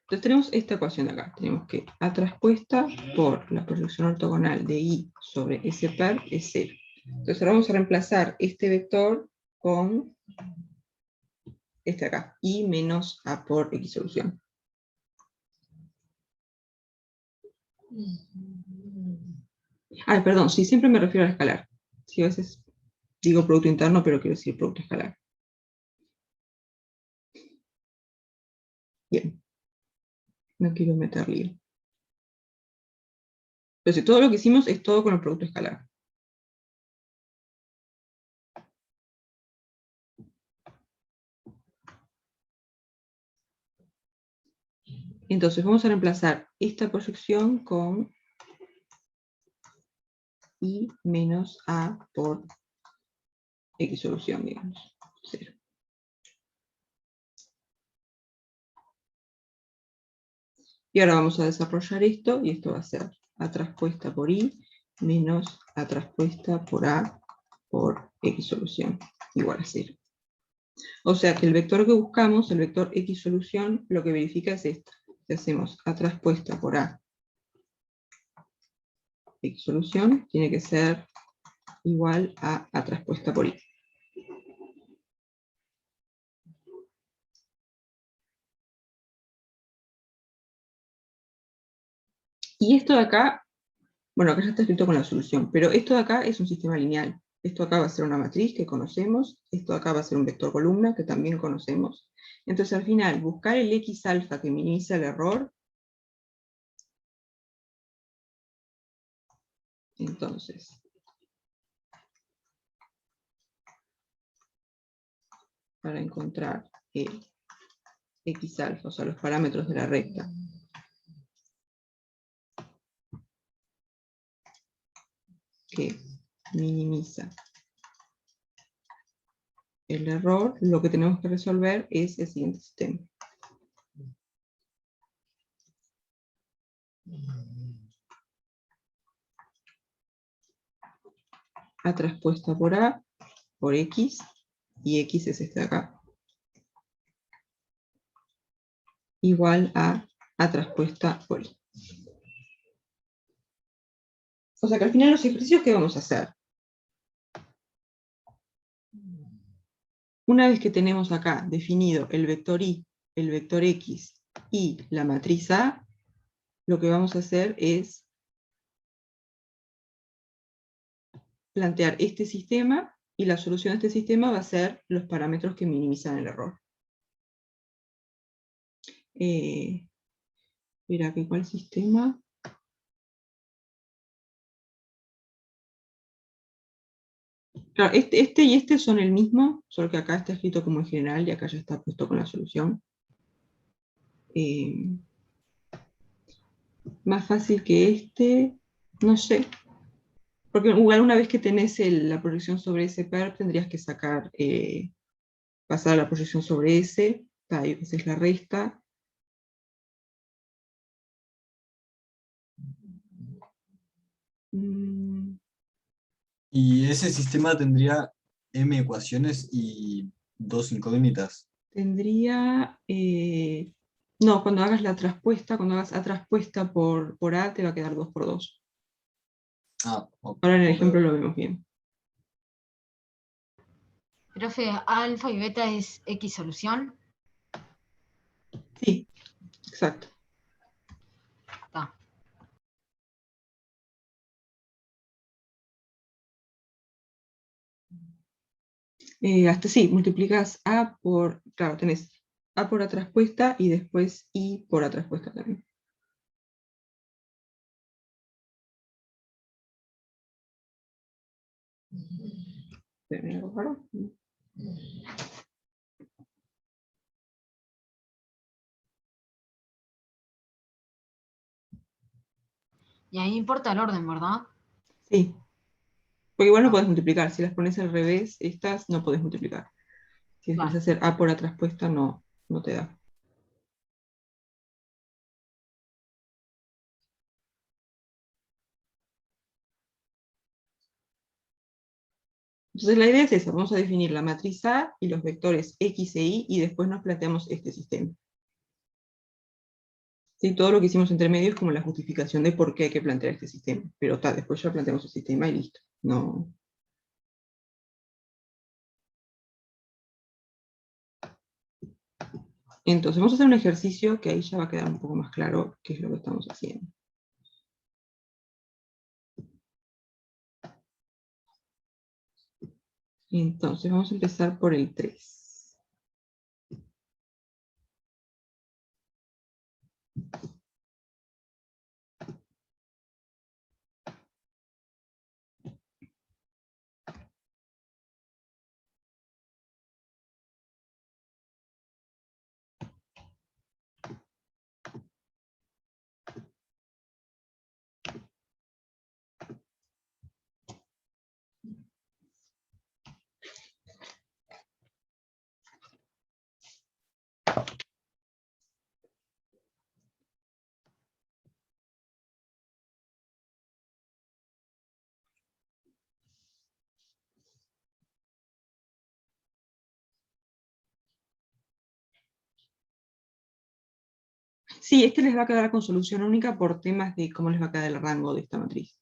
Entonces tenemos esta ecuación de acá. Tenemos que A traspuesta por la proyección ortogonal de I sobre S perp es 0. Entonces ahora vamos a reemplazar este vector con este acá. I menos A por X solución. Ay, perdón, sí, siempre me refiero al escalar. Sí, a veces digo producto interno, pero quiero decir producto escalar. Bien. No quiero meter lío. Entonces, todo lo que hicimos es todo con el producto escalar. Entonces, vamos a reemplazar esta proyección con I menos A por X solución, digamos, 0. Y ahora vamos a desarrollar esto, y esto va a ser A traspuesta por I menos A traspuesta por A por X solución, igual a 0. O sea que el vector que buscamos, el vector X solución, lo que verifica es esto. Si hacemos A traspuesta por A X solución, tiene que ser igual a A traspuesta por I. Y esto de acá, bueno, acá ya está escrito con la solución, pero esto de acá es un sistema lineal. Esto acá va a ser una matriz que conocemos, esto de acá va a ser un vector columna que también conocemos. Entonces al final, buscar el X alfa que minimiza el error. Entonces, para encontrar el X alfa, o sea, los parámetros de la recta, que minimiza el error, lo que tenemos que resolver es el siguiente sistema. A traspuesta por A, por X, y X es este de acá, igual a A traspuesta por I. O sea que al final los ejercicios que vamos a hacer, una vez que tenemos acá definido el vector Y, el vector X y la matriz A, lo que vamos a hacer es plantear este sistema, y la solución a este sistema va a ser los parámetros que minimizan el error. Mira, ¿cuál sistema? Claro, este y este son el mismo, solo que acá está escrito como en general y acá ya está puesto con la solución. Más fácil que este, no sé. Porque igual una vez que tenés la proyección sobre ese perp, tendrías que sacar, pasar a la proyección sobre ese, esa es la resta. Y ese sistema tendría m ecuaciones y 2 incógnitas. Tendría, no, cuando hagas la traspuesta, cuando hagas A traspuesta por A, te va a quedar 2 por 2. Ah, ok. Ahora en el ejemplo lo vemos bien. Profe, alfa y beta es X solución. Sí, exacto. Está. Hasta sí, multiplicas A por, claro, tenés A por A traspuesta y después I por A traspuesta también. Espérame, ¿algo raro? Y ahí importa el orden, ¿verdad? Sí. Porque igual no podés multiplicar. Si las pones al revés, estas no podés multiplicar. Si querés Vale. hacer A por A traspuesta, no te da. Entonces la idea es esa. Vamos a definir la matriz A y los vectores X e Y y después nos planteamos este sistema. Sí, todo lo que hicimos entre medio es como la justificación de por qué hay que plantear este sistema. Pero después ya planteamos el sistema y listo. No. Entonces vamos a hacer un ejercicio que ahí ya va a quedar un poco más claro qué es lo que estamos haciendo. Entonces vamos a empezar por el 3. Sí, este les va a quedar con solución única por temas de cómo les va a quedar el rango de esta matriz.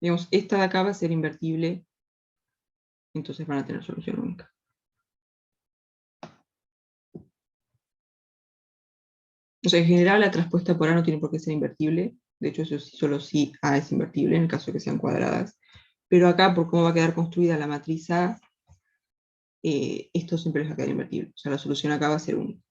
Digamos, esta de acá va a ser invertible, entonces van a tener solución única. O sea, en general la traspuesta por A no tiene por qué ser invertible. De hecho, eso sí, solo si A es invertible, en el caso de que sean cuadradas. Pero acá, por cómo va a quedar construida la matriz A, esto siempre les va a quedar invertible. O sea, la solución acá va a ser única.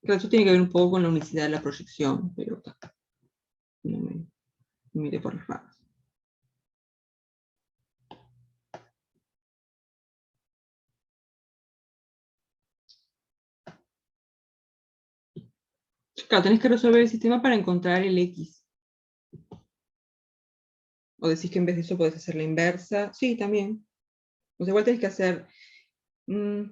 Claro, eso tiene que ver un poco con la unicidad de la proyección, pero no me mire por las ramas. Claro, tenés que resolver el sistema para encontrar el X. O decís que en vez de eso podés hacer la inversa. Sí, también. O sea, igual tenés que hacer... creo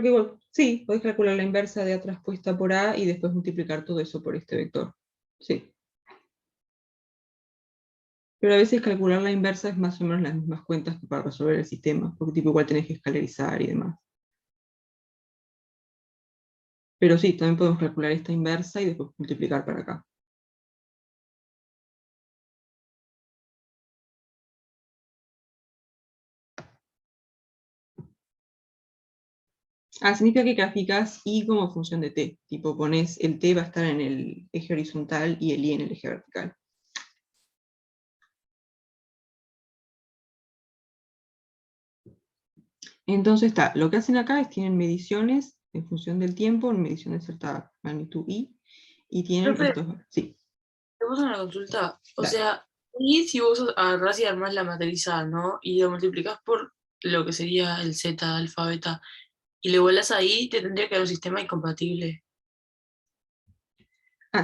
que igual, sí, podés calcular la inversa de A traspuesta por A y después multiplicar todo eso por este vector. Sí. Pero a veces calcular la inversa es más o menos las mismas cuentas que para resolver el sistema, porque tipo igual tenés que escalarizar y demás. Pero sí, también podemos calcular esta inversa y después multiplicar para acá. Significa que graficas y como función de t. Tipo, pones el t va a estar en el eje horizontal y el y en el eje vertical. Entonces lo que hacen acá es tienen mediciones en función del tiempo, en medición de cierta magnitud y tienen Profe, estos... Sí, te puse una consulta. O dale. sea, y si vos agarrás y armás la matriz A, ¿no? Y lo multiplicás por lo que sería el Z, alfa, beta, y le vuelas ahí, te tendría que dar un sistema incompatible.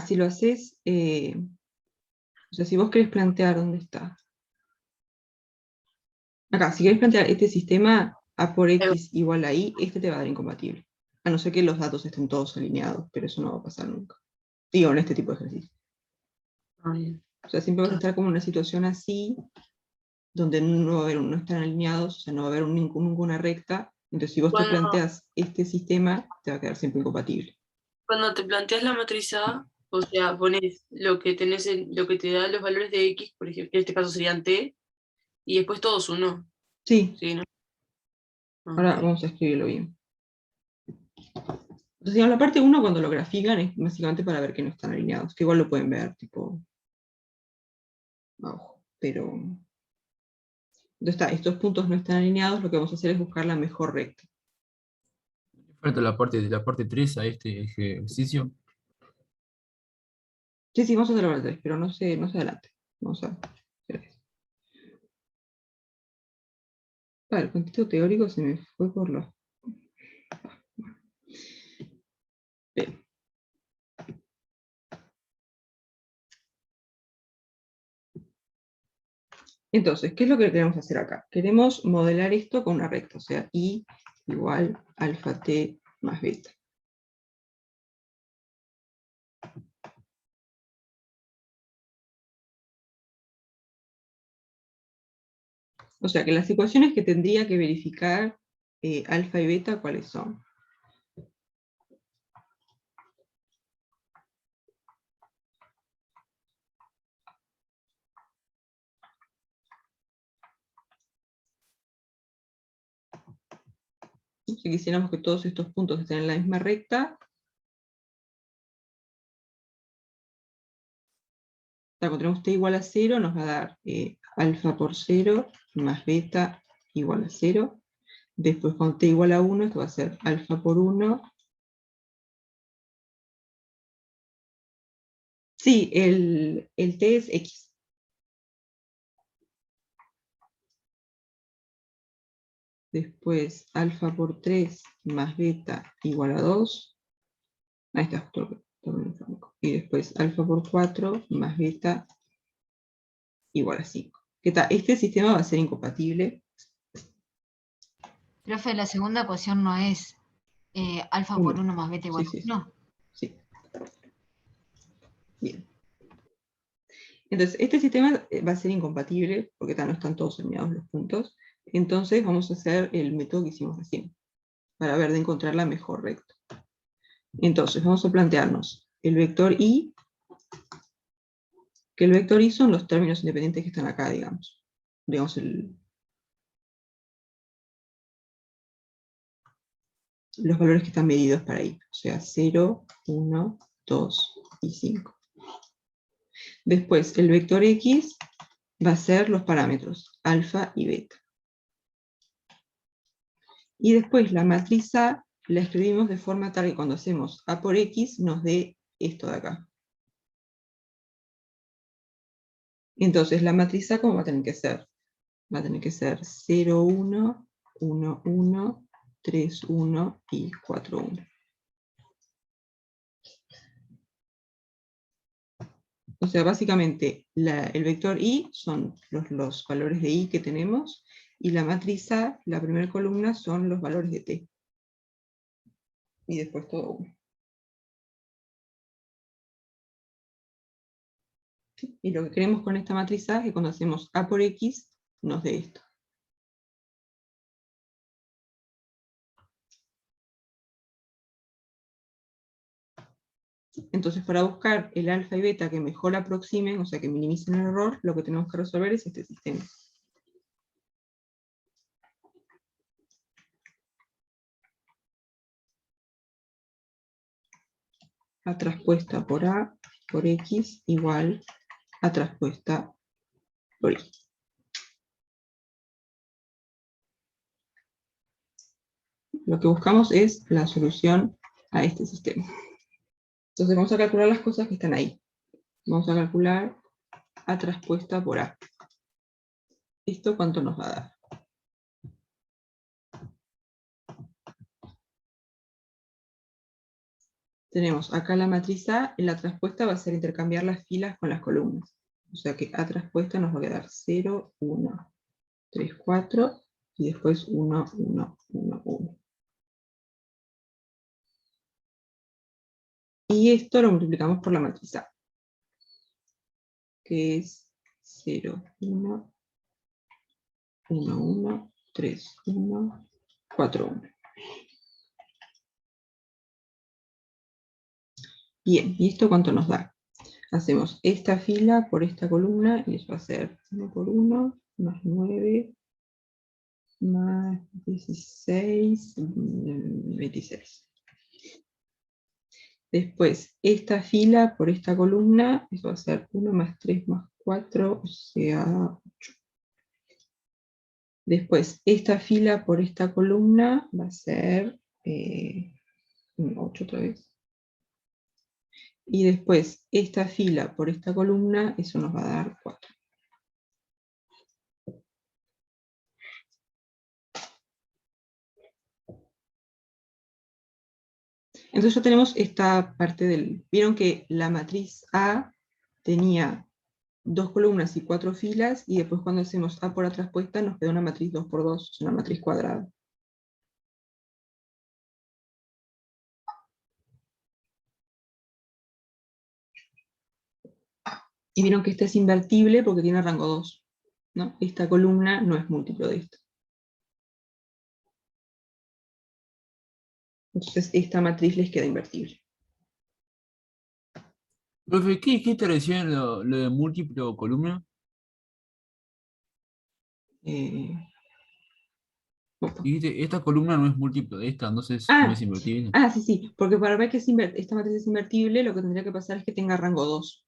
Si lo haces, o sea, si vos querés plantear dónde está. Acá, si querés plantear este sistema A por X igual a Y, este te va a dar incompatible. A no ser que los datos estén todos alineados, pero eso no va a pasar nunca. Digo, en este tipo de ejercicio. Ah, bien. O sea, siempre vas a estar como en una situación así, donde no están alineados, o sea, no va a haber ninguna recta. Entonces, si vos te Cuando, planteas este sistema, te va a quedar siempre incompatible. cuando te planteas la matriz A, o sea, pones lo que tenés lo que te da los valores de X, por ejemplo, en este caso serían T, y después todos uno. Sí, ¿Sí, no? Ah, ahora ok. vamos a escribirlo bien. Entonces, digamos, la parte 1 cuando lo grafican es básicamente para ver que no están alineados, que igual lo pueden ver, tipo, abajo, pero... Entonces, estos puntos no están alineados, lo que vamos a hacer es buscar la mejor recta. Falta la parte de la parte 3 a este ejercicio. Sí, sí, vamos a hacer la parte 3, pero no se adelante. Vamos a hacer eso. El contexto teórico se me fue por los... Bien. Entonces, ¿qué es lo que queremos hacer acá? Queremos modelar esto con una recta, o sea, I igual alfa t más beta. O sea, que las ecuaciones que tendría que verificar alfa y beta, ¿cuáles son? Si quisiéramos que todos estos puntos estén en la misma recta, cuando tenemos t igual a 0, nos va a dar alfa por 0 más beta igual a 0. Después, cuando t igual a 1, esto va a ser alfa por 1. Sí, el t es x. Después, alfa por 3 más beta igual a 2. Ahí está, y después alfa por 4 más beta igual a 5. ¿Qué tal? Este sistema va a ser incompatible. Profe, la segunda ecuación no es alfa por 1 más beta igual a Sí, 1. sí. Bien. Entonces, este sistema va a ser incompatible, porque no están todos alineados los puntos. Entonces, vamos a hacer el método que hicimos recién, para ver de encontrar la mejor recta. Entonces, vamos a plantearnos el vector I, que el vector I son los términos independientes que están acá, digamos. Digamos, los valores que están medidos para I. O sea, 0, 1, 2 y 5. Después, el vector X va a ser los parámetros, alfa y beta. Y después la matriz A la escribimos de forma tal que cuando hacemos A por X nos dé esto de acá. Entonces la matriz A, ¿cómo va a tener que ser? Va a tener que ser 0, 1, 1, 1, 3, 1 y 4, 1. O sea, básicamente el vector I son los valores de I que tenemos, y la matriz A, la primera columna, son los valores de T. Y después todo 1. Y lo que queremos con esta matriz A es que cuando hacemos A por X nos dé esto. Entonces, para buscar el alfa y beta que mejor aproximen, o sea, que minimicen el error, lo que tenemos que resolver es este sistema. A traspuesta por A por X igual a traspuesta por Y. Lo que buscamos es la solución a este sistema. Entonces vamos a calcular las cosas que están ahí. Vamos a calcular A traspuesta por A. ¿Esto cuánto nos va a dar? Tenemos acá la matriz A, en la traspuesta va a ser intercambiar las filas con las columnas. O sea que A traspuesta nos va a quedar 0, 1, 3, 4, y después 1, 1, 1, 1. Y esto lo multiplicamos por la matriz A, que es 0, 1, 1, 1, 3, 1, 4, 1. Bien, ¿y esto cuánto nos da? Hacemos esta fila por esta columna, y eso va a ser 1 por 1, más 9, más 16, 26. Después, esta fila por esta columna, eso va a ser 1 más 3 más 4, o sea, 8. Después, esta fila por esta columna va a ser 8 otra vez. Y después, esta fila por esta columna, eso nos va a dar 4. Entonces ya tenemos esta parte del... Vieron que la matriz A tenía 2 columnas y 4 filas, y después cuando hacemos A por A traspuesta nos queda una matriz 2 por 2, es una matriz cuadrada. Y vieron que esta es invertible porque tiene rango 2, ¿no? Esta columna no es múltiplo de esta. Entonces esta matriz les queda invertible. Profe, ¿qué está recién lo de múltiplo columna? Opa. Dijiste, esta columna no es múltiplo de esta, entonces no es invertible. Sí, porque para ver que esta matriz es invertible, lo que tendría que pasar es que tenga rango 2.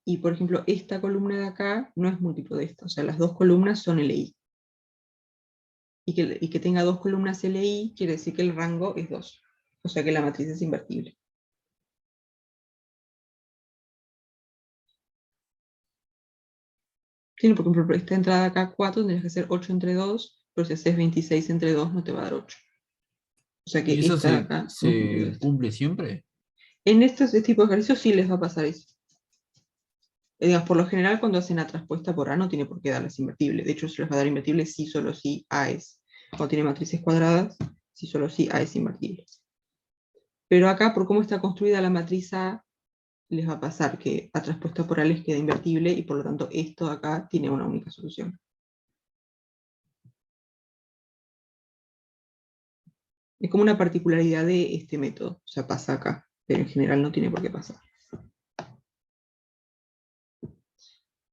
Y por ejemplo, esta columna de acá no es múltiplo de esta, o sea, las dos columnas son LI. Y que tenga 2 columnas LI quiere decir que el rango es 2. O sea que la matriz es invertible. Tiene, por ejemplo, esta entrada acá 4, tendrías que hacer 8 entre 2, pero si haces 26 entre 2 no te va a dar 8. O sea que ¿Y eso esta de acá no es múltiplo de se esta. cumple siempre? En este tipo de ejercicios sí les va a pasar eso. Digamos, por lo general cuando hacen A traspuesta por A no tiene por qué darles invertible. De hecho se les va a dar invertible si solo si A es. Cuando tiene matrices cuadradas, si solo si A es invertible. Pero acá, por cómo está construida la matriz A, les va a pasar que A traspuesta por A les queda invertible y por lo tanto esto de acá tiene una única solución. Es como una particularidad de este método. O sea, pasa acá, pero en general no tiene por qué pasar.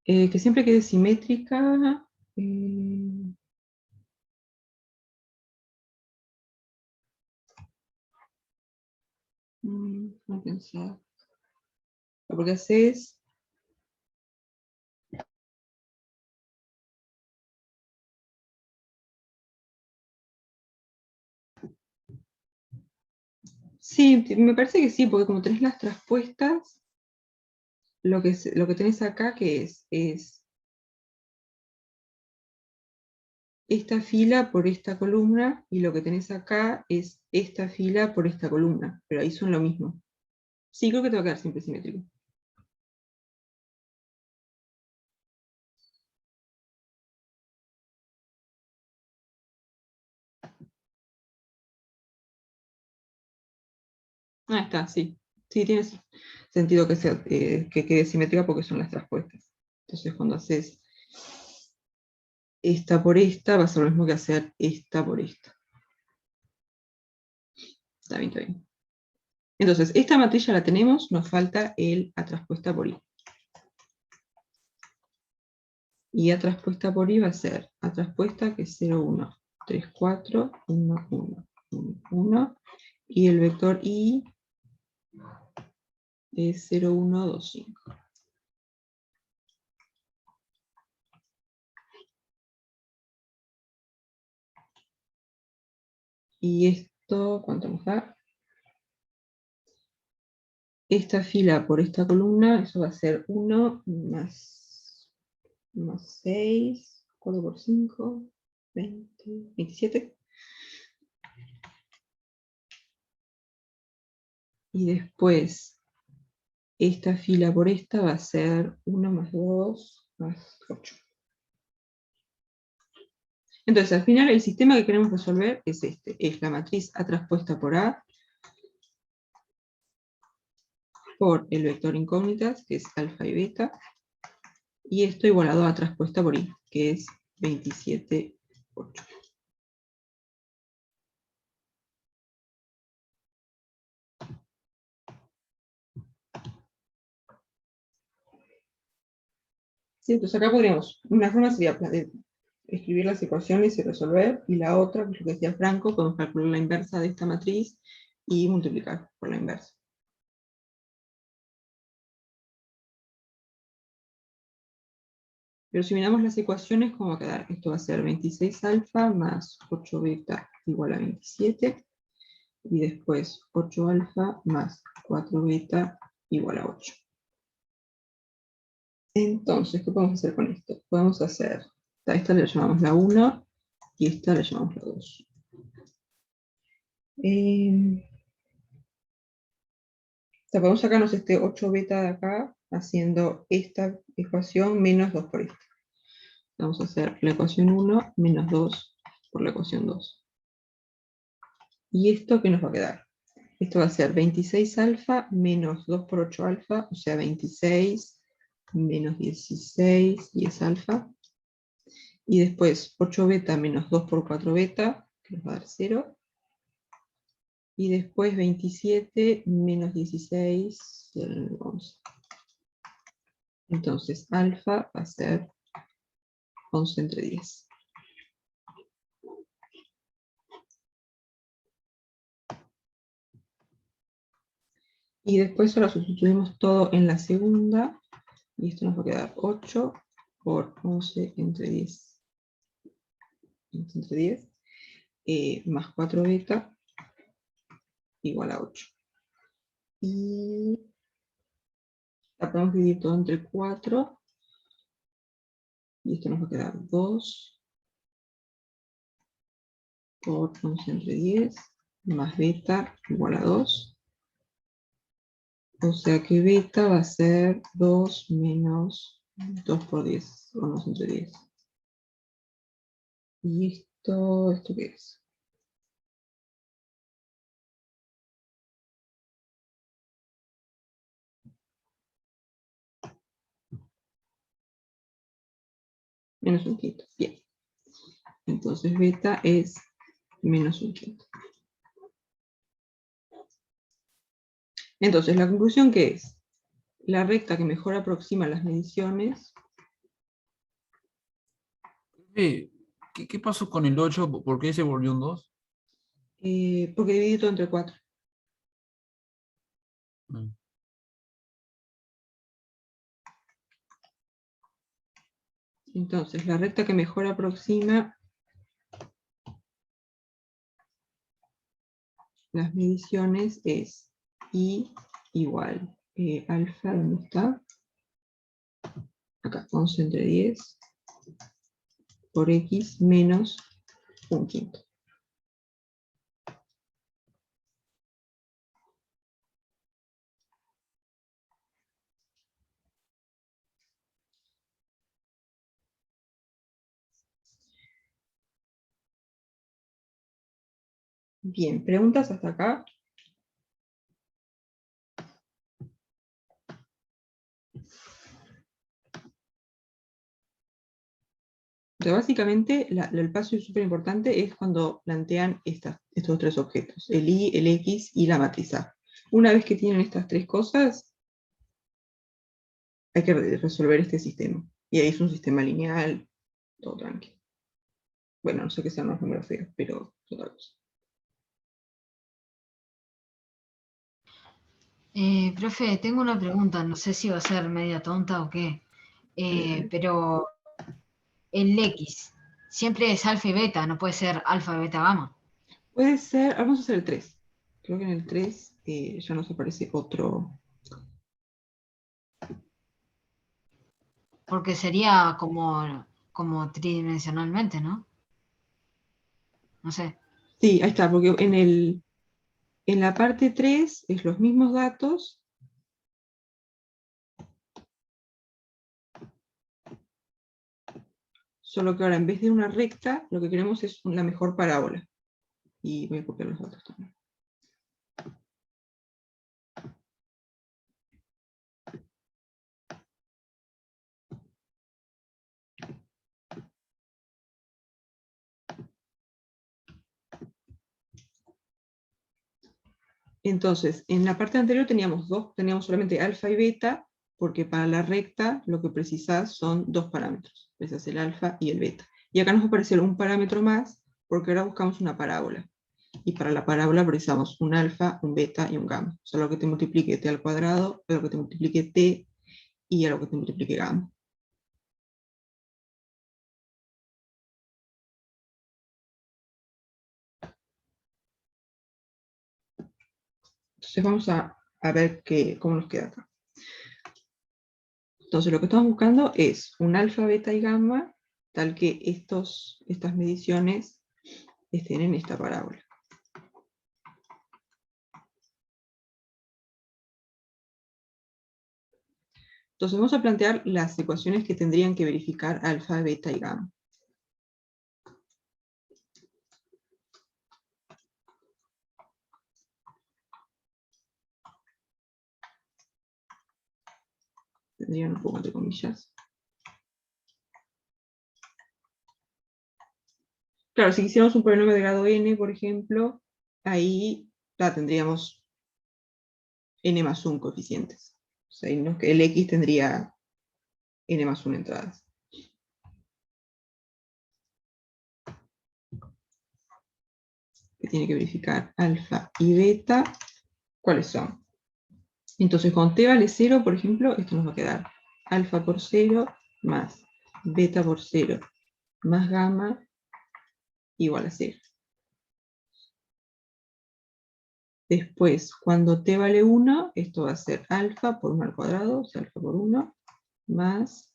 Que siempre quede simétrica. Voy a pensar. Porque haces... Sí, me parece que sí, porque como tenés las traspuestas, lo que tenés acá que es esta fila por esta columna, y lo que tenés acá es esta fila por esta columna, pero ahí son lo mismo. Sí, creo que te va a quedar siempre simétrico. Ah, está, sí. Sí, tiene sentido que quede simétrica porque son las traspuestas. Entonces cuando haces esta por esta, va a ser lo mismo que hacer esta por esta. Está bien, está bien. Entonces, esta matriz ya la tenemos, nos falta el A traspuesta por I. Y A traspuesta por I va a ser A traspuesta que es 0, 1, 3, 4, 1, 1, 1, 1. Y el vector I es 0, 1, 2, 5. Y esto, ¿cuánto nos da? Esta fila por esta columna, eso va a ser 1 más 6, 4 por 5, 20, 27. Y después, esta fila por esta va a ser 1 más 2 más 8. Entonces, al final, el sistema que queremos resolver es este. Es la matriz A traspuesta por A por el vector incógnitas, que es alfa y beta, y esto igualado a A traspuesta por I, que es 27, 8. Sí, entonces acá podríamos, una forma sería escribir las ecuaciones y resolver, y la otra, pues lo que decía Franco, podemos calcular la inversa de esta matriz y multiplicar por la inversa. Pero si miramos las ecuaciones, ¿cómo va a quedar? Esto va a ser 26 alfa más 8 beta igual a 27, y después 8 alfa más 4 beta igual a 8. Entonces, ¿qué podemos hacer con esto? Podemos hacer, a esta le llamamos la 1, y esta le llamamos la 2. O sea, podemos sacarnos este 8 beta de acá, haciendo esta ecuación menos 2 por esta. Vamos a hacer la ecuación 1 menos 2 por la ecuación 2. ¿Y esto qué nos va a quedar? Esto va a ser 26 alfa menos 2 por 8 alfa, o sea 26 menos 16, 10 alfa. Y después 8 beta menos 2 por 4 beta, que nos va a dar 0. Y después 27 menos 16, 11. Entonces alfa va a ser 11 entre 10. Y después ahora sustituimos todo en la segunda. Y esto nos va a quedar 8 por 11 entre 10. Entre 10. Más 4 beta igual a 8. Y la podemos dividir todo entre 4. Y esto nos va a quedar 2 por 11 entre 10. Más beta igual a 2. O sea que beta va a ser 2 menos 2 por 10, o 2 entre 10. ¿Y esto qué es? Menos un quinto. Bien. Entonces beta es menos un quinto. Entonces, ¿la conclusión qué es? La recta que mejor aproxima las mediciones. ¿Qué pasó con el 8? ¿Por qué se volvió un 2? Porque dividí todo entre 4. Entonces, la recta que mejor aproxima las mediciones es I igual alfa, ¿dónde está? Acá, 11 entre 10 por X menos un quinto. Bien, ¿preguntas hasta acá? Pero básicamente, el paso súper importante es cuando plantean estos tres objetos, el Y, el X y la matriz A. Una vez que tienen estas tres cosas, hay que resolver este sistema. Y ahí es un sistema lineal, todo tranquilo. Bueno, no sé qué sean los números feos, pero es otra cosa. Profe, tengo una pregunta, no sé si va a ser media tonta o qué, pero el X siempre es alfa y beta, no puede ser alfa, beta, gamma. Puede ser, vamos a hacer el 3. Creo que en el 3 ya nos aparece otro. Porque sería como tridimensionalmente, ¿no? No sé. Sí, ahí está, porque en la parte 3 es los mismos datos, solo que ahora en vez de una recta, lo que queremos es la mejor parábola. Y voy a copiar los datos también. Entonces, en la parte anterior teníamos solamente alfa y beta, porque para la recta lo que precisas son dos parámetros, precisas el alfa y el beta. Y acá nos va a aparecer un parámetro más, porque ahora buscamos una parábola. Y para la parábola precisamos un alfa, un beta y un gamma. O sea, lo que te multiplique t al cuadrado, lo que te multiplique t y a lo que te multiplique gamma. Entonces vamos a ver cómo nos queda acá. Entonces lo que estamos buscando es un alfa, beta y gamma, tal que estas mediciones estén en esta parábola. Entonces vamos a plantear las ecuaciones que tendrían que verificar alfa, beta y gamma. Tendrían un poco de comillas. Claro, si quisiéramos un polinomio de grado n, por ejemplo, ahí tendríamos n más 1 coeficientes. O sea, el x tendría n más 1 entradas. Que tiene que verificar alfa y beta, ¿cuáles son? Entonces, cuando t vale 0, por ejemplo, esto nos va a quedar alfa por 0 más beta por 0 más gamma igual a 0. Después, cuando t vale 1, esto va a ser alfa por 1 al cuadrado, o sea, alfa por 1, más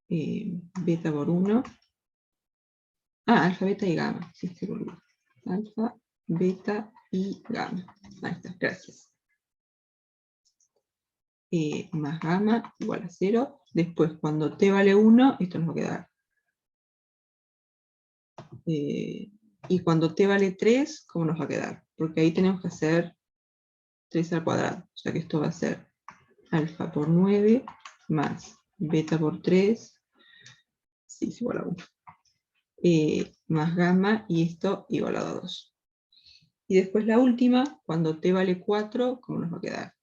beta por 1. Alfa, beta y gamma. Sí, estoy por alfa, beta y gamma. Ahí está, gracias. Más gamma igual a 0. Después, cuando t vale 1, esto nos va a quedar. Y cuando t vale 3, ¿cómo nos va a quedar? Porque ahí tenemos que hacer 3 al cuadrado. O sea que esto va a ser alfa por 9 más beta por 3. Sí, es igual a 1. Más gamma, y esto igual a 2. Y después la última, cuando t vale 4, ¿cómo nos va a quedar?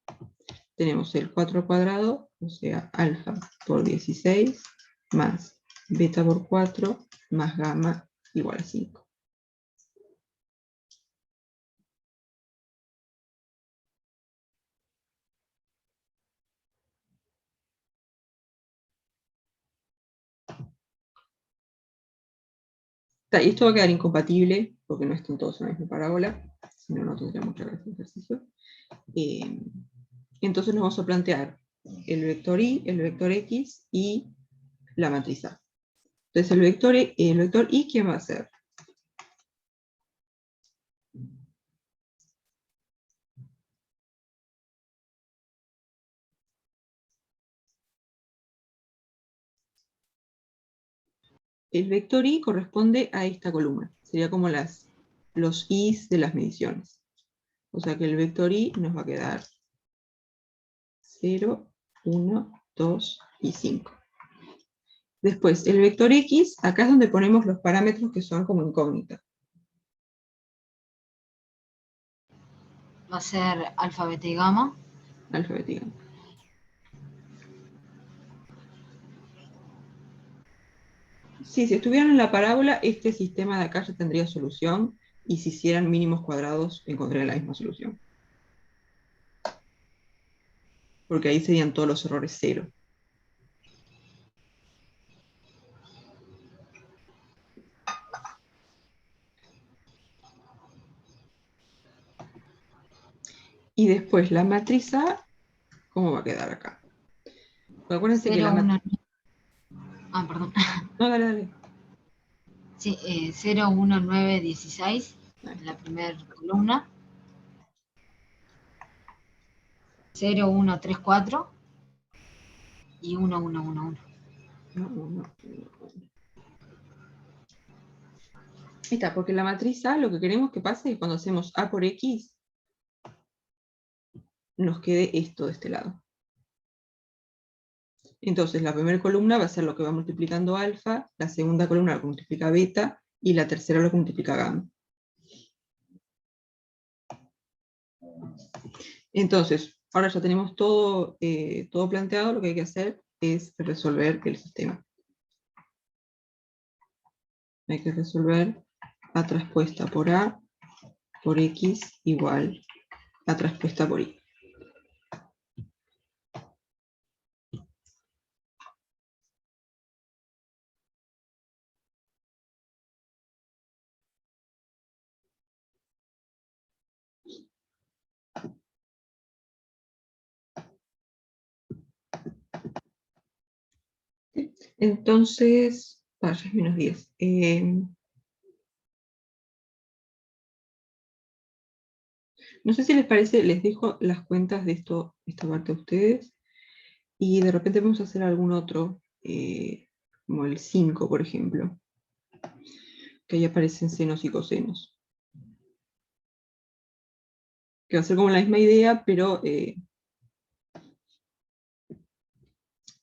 Tenemos el 4 al cuadrado, o sea, alfa por 16, más beta por 4, más gamma igual a 5. Y esto va a quedar incompatible, porque no están todos en la misma parábola, si no, no tendríamos que hacer este ejercicio. Entonces nos vamos a plantear el vector y, el vector x y la matriz A. Entonces el vector y, ¿quién va a ser? El vector y corresponde a esta columna. Sería como los i's de las mediciones. O sea que el vector y nos va a quedar 0, 1, 2 y 5. Después, el vector x, acá es donde ponemos los parámetros que son como incógnitas. Va a ser alfa, beta y gamma. Alfa, beta y gamma. Sí, si estuvieran en la parábola, este sistema de acá ya tendría solución, y si hicieran mínimos cuadrados, encontrarían la misma solución. Porque ahí serían todos los errores 0. Y después la matriz A, ¿cómo va a quedar acá? Acuérdense que 0, la 1, matriz... perdón. No, dale, dale. Sí, 0, 1, 9, 16, en la primera columna. 0, 1, 3, 4 y 1, 1, 1, 1. No. Ahí está, porque la matriz A lo que queremos que pase es cuando hacemos A por X, nos quede esto de este lado. Entonces la primera columna va a ser lo que va multiplicando alfa, la segunda columna lo que multiplica beta, y la tercera lo que multiplica gamma. Entonces, ahora ya tenemos todo planteado, lo que hay que hacer es resolver el sistema. Hay que resolver A traspuesta por A por X igual A traspuesta por Y. Entonces, ya es -10. No sé si les parece, les dejo las cuentas de esta parte a ustedes, y de repente vamos a hacer algún otro, como el 5, por ejemplo, que ahí aparecen senos y cosenos. Que va a ser como la misma idea, pero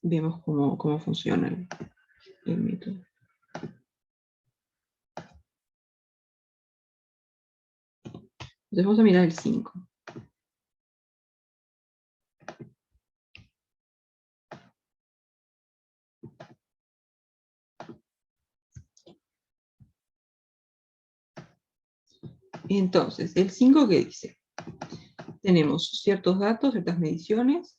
vemos cómo funciona el método. Entonces vamos a mirar el 5. Entonces, el 5, ¿qué dice? Tenemos ciertos datos, ciertas mediciones,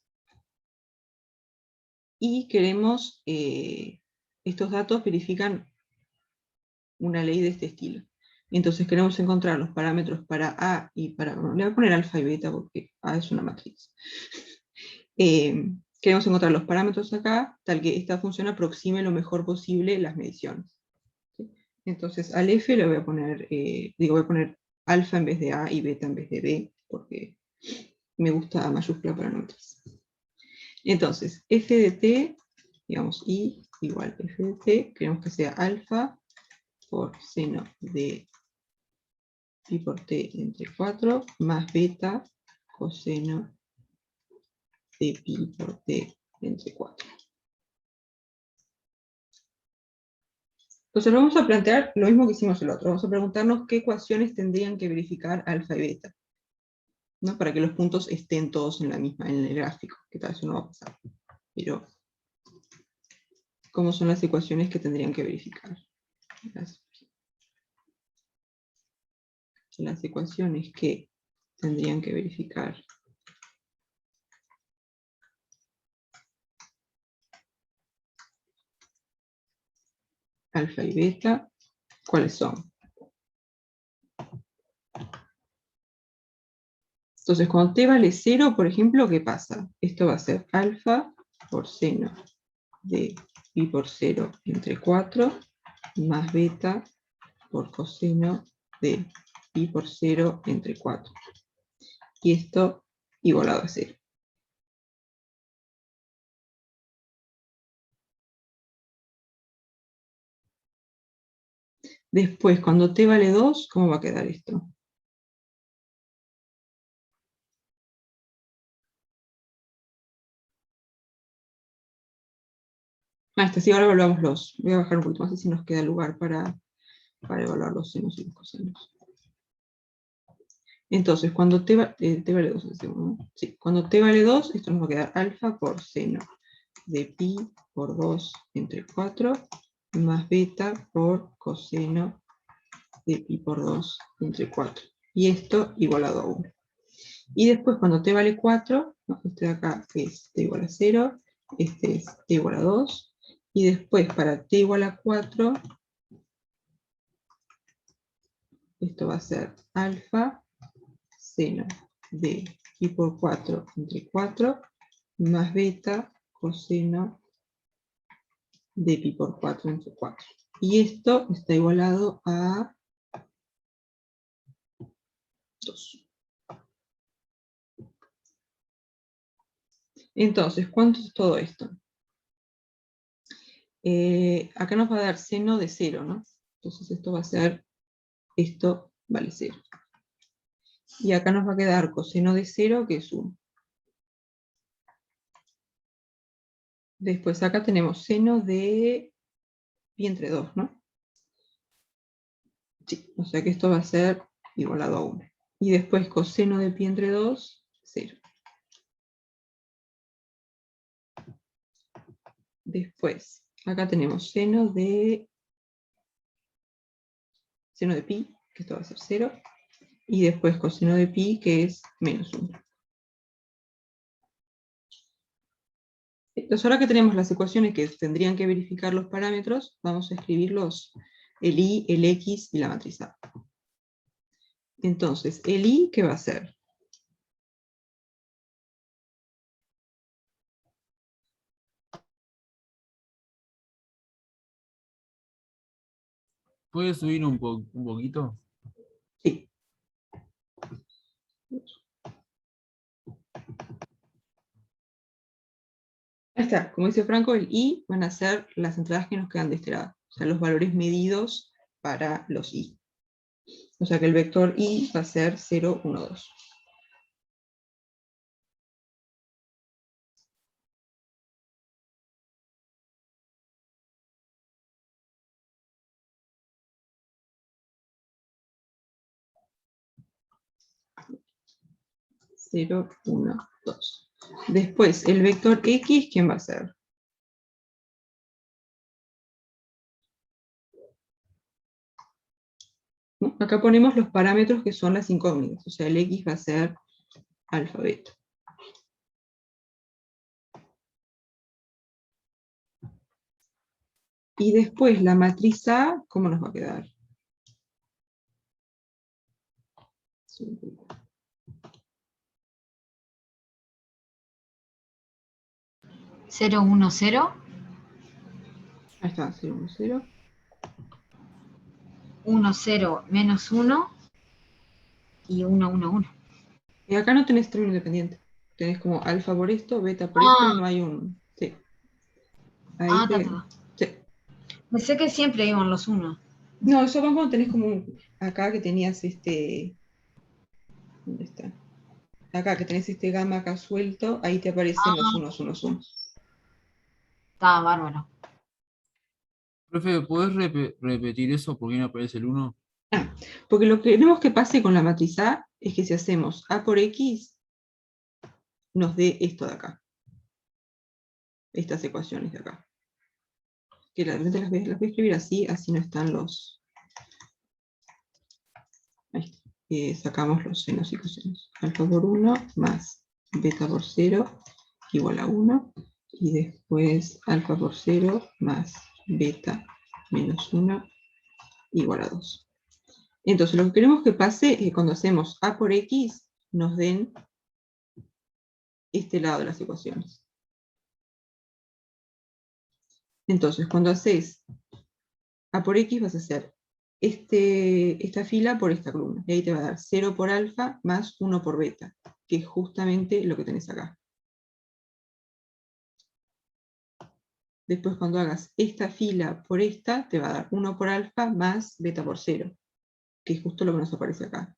y queremos, estos datos verifican una ley de este estilo. Entonces queremos encontrar los parámetros para A y para... Bueno, le voy a poner alfa y beta porque A es una matriz. Queremos encontrar los parámetros acá, tal que esta función aproxime lo mejor posible las mediciones. ¿Sí? Entonces al F le voy a poner, voy a poner alfa en vez de A y beta en vez de B, porque me gusta A mayúscula para una matriz. Entonces, f de t, digamos, i igual f de t, queremos que sea alfa por seno de pi por t entre 4 más beta coseno de pi por t entre 4. Entonces vamos a plantear lo mismo que hicimos el otro. Vamos a preguntarnos qué ecuaciones tendrían que verificar alfa y beta, ¿no? Para que los puntos estén todos en el gráfico, que tal vez eso no va a pasar. Pero, ¿cómo son las ecuaciones que tendrían que verificar? Las ecuaciones que tendrían que verificar alfa y beta, ¿cuáles son? Entonces, cuando t vale 0, por ejemplo, ¿qué pasa? Esto va a ser alfa por seno de pi por 0 entre 4 más beta por coseno de pi por 0 entre 4. Y esto igualado a 0. Después, cuando t vale 2, ¿cómo va a quedar esto? Sí, ahora evaluamos los. Voy a bajar un poquito más, así nos queda lugar para evaluar los senos y los cosenos. Entonces, cuando t vale 2, ¿no? Sí, cuando t vale 2, esto nos va a quedar alfa por seno de pi por 2 entre 4 más beta por coseno de pi por 2 entre 4. Y esto igualado a 1. Y después, cuando t vale 4, ¿no? Este de acá es t igual a 0, este es t igual a 2, y después para t igual a 4, esto va a ser alfa seno de pi por 4 entre 4 más beta coseno de pi por 4 entre 4. Y esto está igualado a 2. Entonces, ¿cuánto es todo esto? Acá nos va a dar seno de 0, ¿no? Entonces esto va a ser, esto vale 0. Y acá nos va a quedar coseno de 0, que es 1. Después acá tenemos seno de pi entre 2, ¿no? Sí, o sea que esto va a ser igualado a 1. Y después coseno de pi entre 2, 0. Después, acá tenemos seno de pi, que esto va a ser 0. Y después coseno de pi, que es menos 1. Entonces, ahora que tenemos las ecuaciones que tendrían que verificar los parámetros, vamos a escribir el i, el x y la matriz A. Entonces, el i, ¿qué va a ser? ¿Puedes subir un poquito? Sí. Ahí está, como dice Franco, el I van a ser las entradas que nos quedan de este lado, o sea, los valores medidos para los I. O sea que el vector I va a ser 0, 1, 2. Cero, 1, 2. Después, el vector X, ¿quién va a ser? ¿No? Acá ponemos los parámetros que son las incógnitas, o sea, el X va a ser alfa, beta. Y después la matriz A, ¿cómo nos va a quedar? Cero, uno, cero. Ahí está, 0, 1, 0. 1, 0, menos 1 y 1, 1, 1. Y acá no tenés término independiente. Tenés como alfa por esto, beta por esto, y no hay un... Sí. Ahí está. sí. Pensé que siempre iban los 1. No, eso va cuando tenés como acá que tenías ¿dónde está? Acá que tenés este gamma acá suelto, ahí te aparecen los unos, unos, unos. Está bárbaro. Profe, ¿podés repetir eso? ¿Por qué no aparece el 1? Porque lo que queremos que pase con la matriz A es que si hacemos A por X, nos dé esto de acá. Estas ecuaciones de acá. Que realmente las voy a escribir así, así no están los... Ahí está. Sacamos los senos y cosenos. Alfa por 1 más beta por 0 igual a 1. Y después alfa por 0 más beta menos 1 igual a 2. Entonces lo que queremos que pase es que cuando hacemos A por X, nos den este lado de las ecuaciones. Entonces, cuando haces A por X, vas a hacer esta fila por esta columna. Y ahí te va a dar 0 por alfa más 1 por beta, que es justamente lo que tenés acá. Después, cuando hagas esta fila por esta, te va a dar 1 por alfa más beta por 0, que es justo lo que nos aparece acá.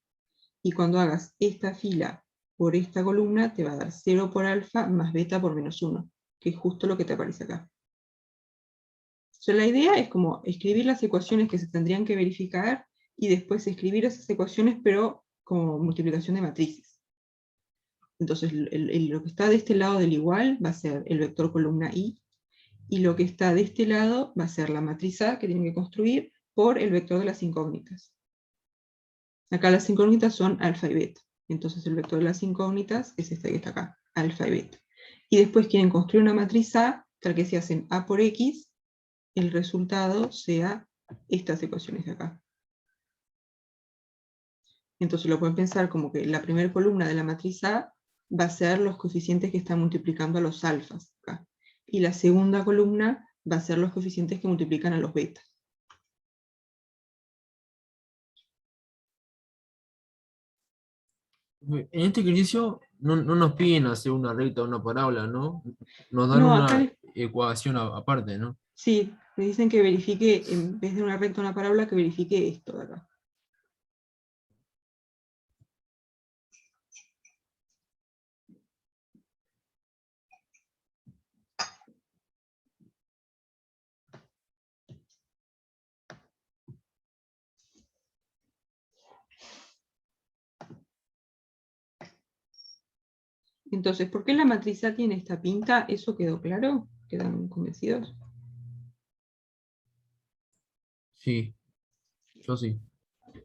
Y cuando hagas esta fila por esta columna, te va a dar 0 por alfa más beta por menos 1, que es justo lo que te aparece acá. O sea, la idea es como escribir las ecuaciones que se tendrían que verificar y después escribir esas ecuaciones, pero como multiplicación de matrices. Entonces, lo que está de este lado del igual va a ser el vector columna I, y lo que está de este lado va a ser la matriz A que tienen que construir por el vector de las incógnitas. Acá las incógnitas son alfa y beta. Entonces el vector de las incógnitas es este que está acá, alfa y beta. Y después quieren construir una matriz A, tal que si hacen A por X, el resultado sea estas ecuaciones de acá. Entonces lo pueden pensar como que la primera columna de la matriz A va a ser los coeficientes que están multiplicando a los alfas acá. Y la segunda columna va a ser los coeficientes que multiplican a los betas. En este ejercicio no nos piden hacer una recta o una parábola, ¿no? Nos dan No, una acá ecuación aparte, ¿no? sí, me dicen que verifique, en vez de una recta una parábola, que verifique esto de acá. Entonces, ¿por qué la matriz A tiene esta pinta? ¿Eso quedó claro? ¿Quedan convencidos? Sí, yo sí.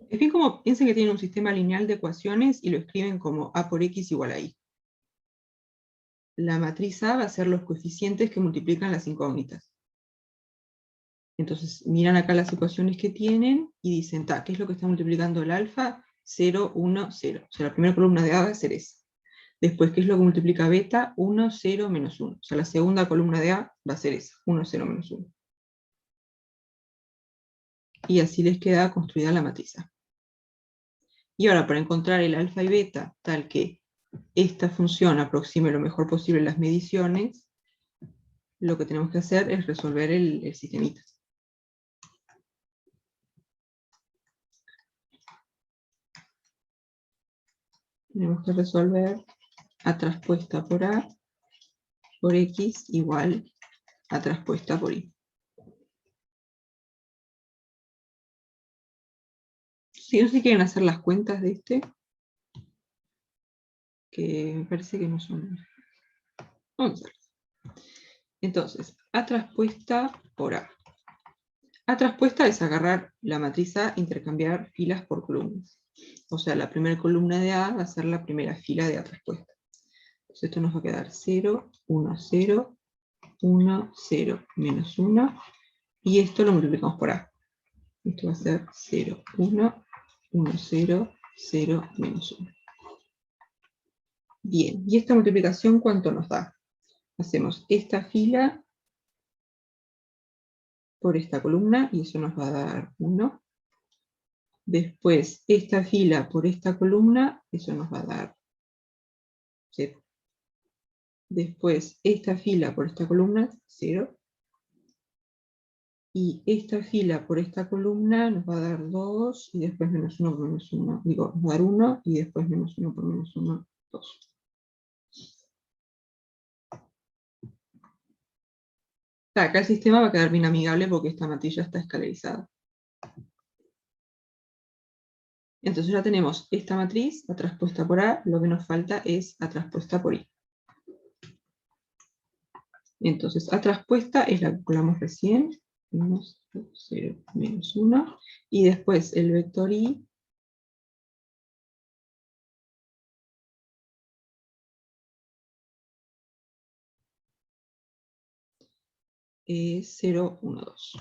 Es bien como piensen que tienen un sistema lineal de ecuaciones y lo escriben como A por X igual a Y. La matriz A va a ser los coeficientes que multiplican las incógnitas. Entonces, miran acá las ecuaciones que tienen y dicen, ¿qué es lo que está multiplicando el alfa? 0, 1, 0. O sea, la primera columna de A va a ser esa. Después, ¿qué es lo que multiplica beta? 1, 0, menos 1. O sea, la segunda columna de A va a ser esa, 1, 0, menos 1. Y así les queda construida la matriz A. Y ahora, para encontrar el alfa y beta, tal que esta función aproxime lo mejor posible las mediciones, lo que tenemos que hacer es resolver el sistemita. Tenemos que resolver A traspuesta por A por X igual A traspuesta por Y. Si no se quieren hacer las cuentas de este, que me parece que no son. Vamos a hacer. Entonces, A traspuesta por A. A traspuesta es agarrar la matriz A, intercambiar filas por columnas. O sea, la primera columna de A va a ser la primera fila de A traspuesta. Entonces esto nos va a quedar 0, 1, 0, 1, 0, menos 1. Y esto lo multiplicamos por A. Esto va a ser 0, 1, 1, 0, 0, menos 1. Bien, ¿y esta multiplicación cuánto nos da? Hacemos esta fila por esta columna y eso nos va a dar 1. Después esta fila por esta columna, eso nos va a dar 0. Después esta fila por esta columna, 0. Y esta fila por esta columna nos va a dar 2 y después menos 1 por menos 1. Digo, nos va a dar 1 y después menos 1 por menos 1, 2. Acá el sistema va a quedar bien amigable porque esta matriz está escalarizada. Entonces ya tenemos esta matriz, A traspuesta por A, lo que nos falta es A traspuesta por Y. Entonces A traspuesta es la que calculamos recién, menos 0, menos 1, y después el vector Y es 0, 1, 2.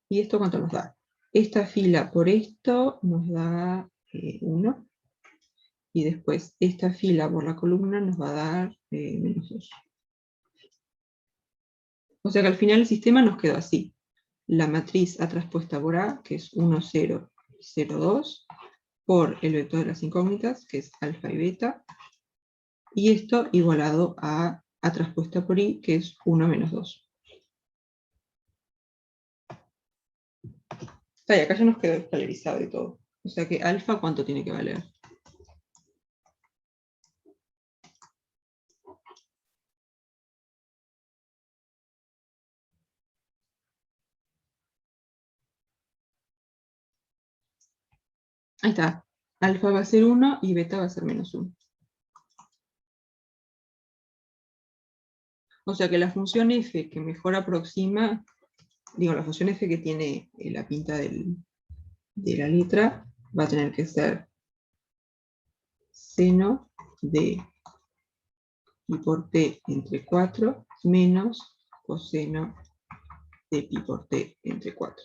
¿Y esto cuánto nos da? Esta fila por esto nos da 1. Y después esta fila por la columna nos va a dar menos 2. O sea que al final el sistema nos quedó así. La matriz A traspuesta por A, que es 1, 0, 0, 2, por el vector de las incógnitas, que es alfa y beta. Y esto igualado a A traspuesta por Y, que es 1 menos 2. Y acá ya nos quedó escalarizado y todo. O sea que alfa, ¿cuánto tiene que valer? Ahí está. Alfa va a ser 1 y beta va a ser menos 1. O sea que la función f que mejor aproxima, digo, la función f que tiene la pinta de la letra, va a tener que ser seno de pi por t entre 4 menos coseno de pi por t entre 4.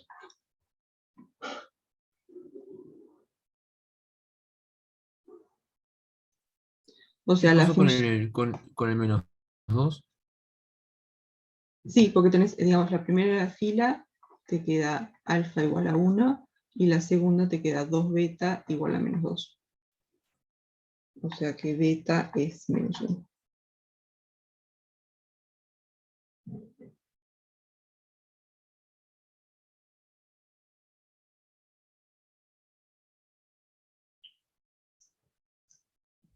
O ¿Qué sea, la pasó con función... con el menos 2? Sí, porque tenés, digamos, la primera fila te queda alfa igual a 1 y la segunda te queda 2 beta igual a menos 2. O sea que beta es menos 1.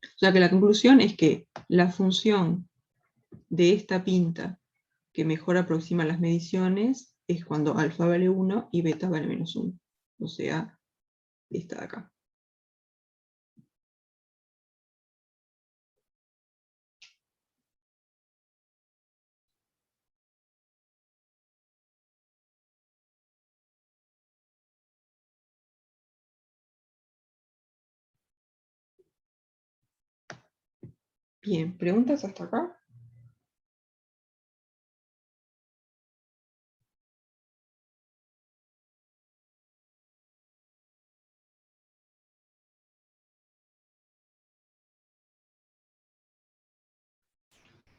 O sea que la conclusión es que la función de esta pinta que mejor aproxima las mediciones es cuando alfa vale 1 y beta vale menos 1. O sea, esta de acá. Bien, ¿preguntas hasta acá?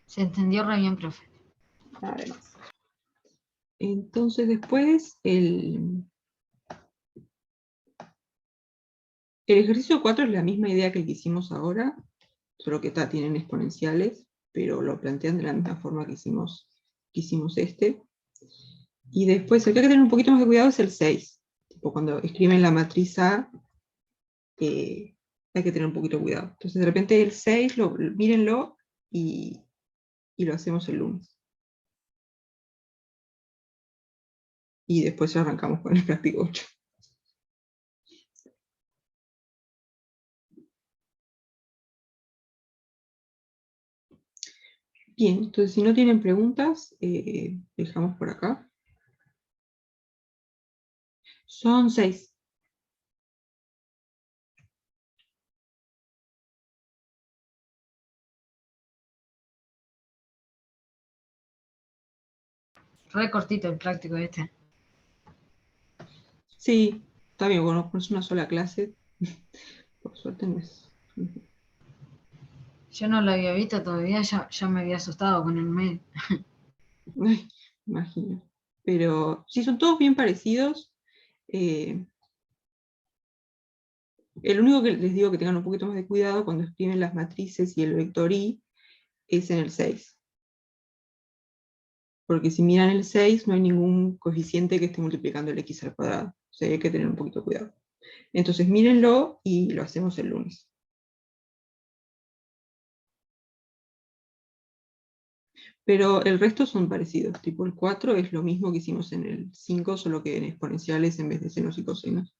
Se entendió re bien, profe. Además. Entonces después el ejercicio 4 es la misma idea que el que hicimos ahora, solo que tienen exponenciales, pero lo plantean de la misma forma que hicimos este. Y después el que hay que tener un poquito más de cuidado es el 6. Tipo, cuando escriben la matriz A, hay que tener un poquito de cuidado. Entonces de repente el 6, mírenlo y lo hacemos el lunes. Y después ya arrancamos con el práctico 8. Bien, entonces si no tienen preguntas, dejamos por acá. Son 6. Re cortito el práctico este. Sí, está bien, bueno, es una sola clase. Por suerte no es. Yo no lo había visto todavía, ya me había asustado con el mail. Ay, imagino. Pero sí, son todos bien parecidos. El único que les digo que tengan un poquito más de cuidado cuando escriben las matrices y el vector i es en el 6. Porque si miran el 6 no hay ningún coeficiente que esté multiplicando el x al cuadrado. O sea, hay que tener un poquito de cuidado. Entonces mírenlo y lo hacemos el lunes. Pero el resto son parecidos. Tipo el 4 es lo mismo que hicimos en el 5, solo que en exponenciales en vez de senos y cosinos.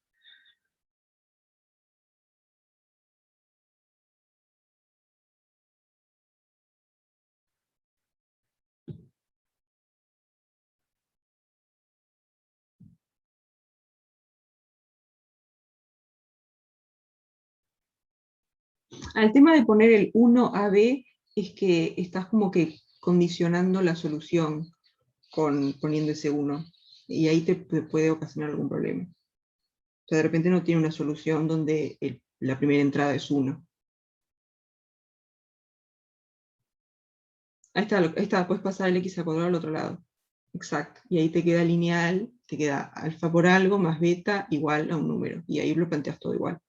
El tema de poner el 1AB es que estás como que condicionando la solución poniendo ese 1. Y ahí te puede ocasionar algún problema. O sea, de repente no tiene una solución donde la primera entrada es 1. Ahí está, puedes pasar el x al cuadrado al otro lado. Exacto. Y ahí te queda lineal, te queda alfa por algo más beta igual a un número. Y ahí lo planteas todo igual.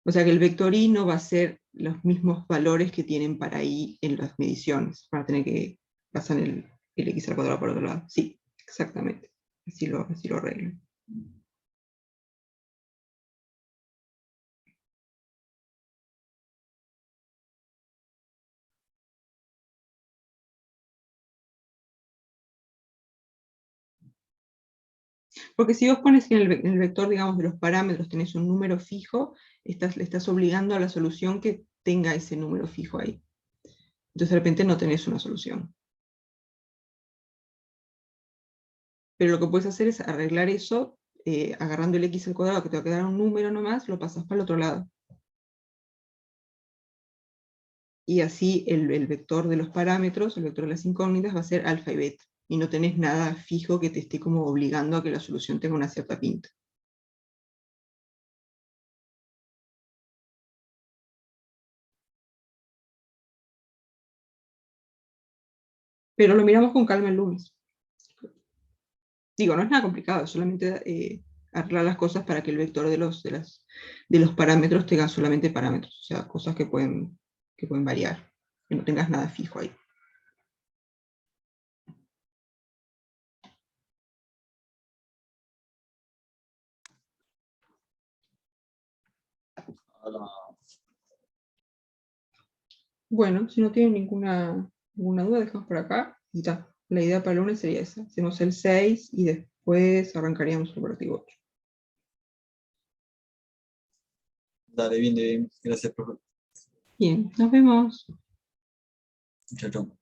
O sea que el vector i no va a ser los mismos valores que tienen para i en las mediciones. Van a tener que pasar el x al cuadrado por otro lado. Sí, exactamente. Así lo arreglo. Porque si vos pones en el vector, digamos, de los parámetros, tenés un número fijo, le estás obligando a la solución que tenga ese número fijo ahí. Entonces de repente no tenés una solución. Pero lo que puedes hacer es arreglar eso, agarrando el x al cuadrado, que te va a quedar un número nomás, lo pasas para el otro lado. Y así el vector de los parámetros, el vector de las incógnitas, va a ser alfa y beta. Y no tenés nada fijo que te esté como obligando a que la solución tenga una cierta pinta. Pero lo miramos con calma el lunes. Digo, no es nada complicado, es solamente arreglar las cosas para que el vector de los parámetros tenga solamente parámetros, o sea, cosas que pueden variar, que no tengas nada fijo ahí. Bueno, si no tienen ninguna duda, dejamos por acá y ta. La idea para el lunes sería esa. Hacemos el 6 y después arrancaríamos el operativo 8. Dale, bien. Gracias, profe. Bien, nos vemos. Chao, chao.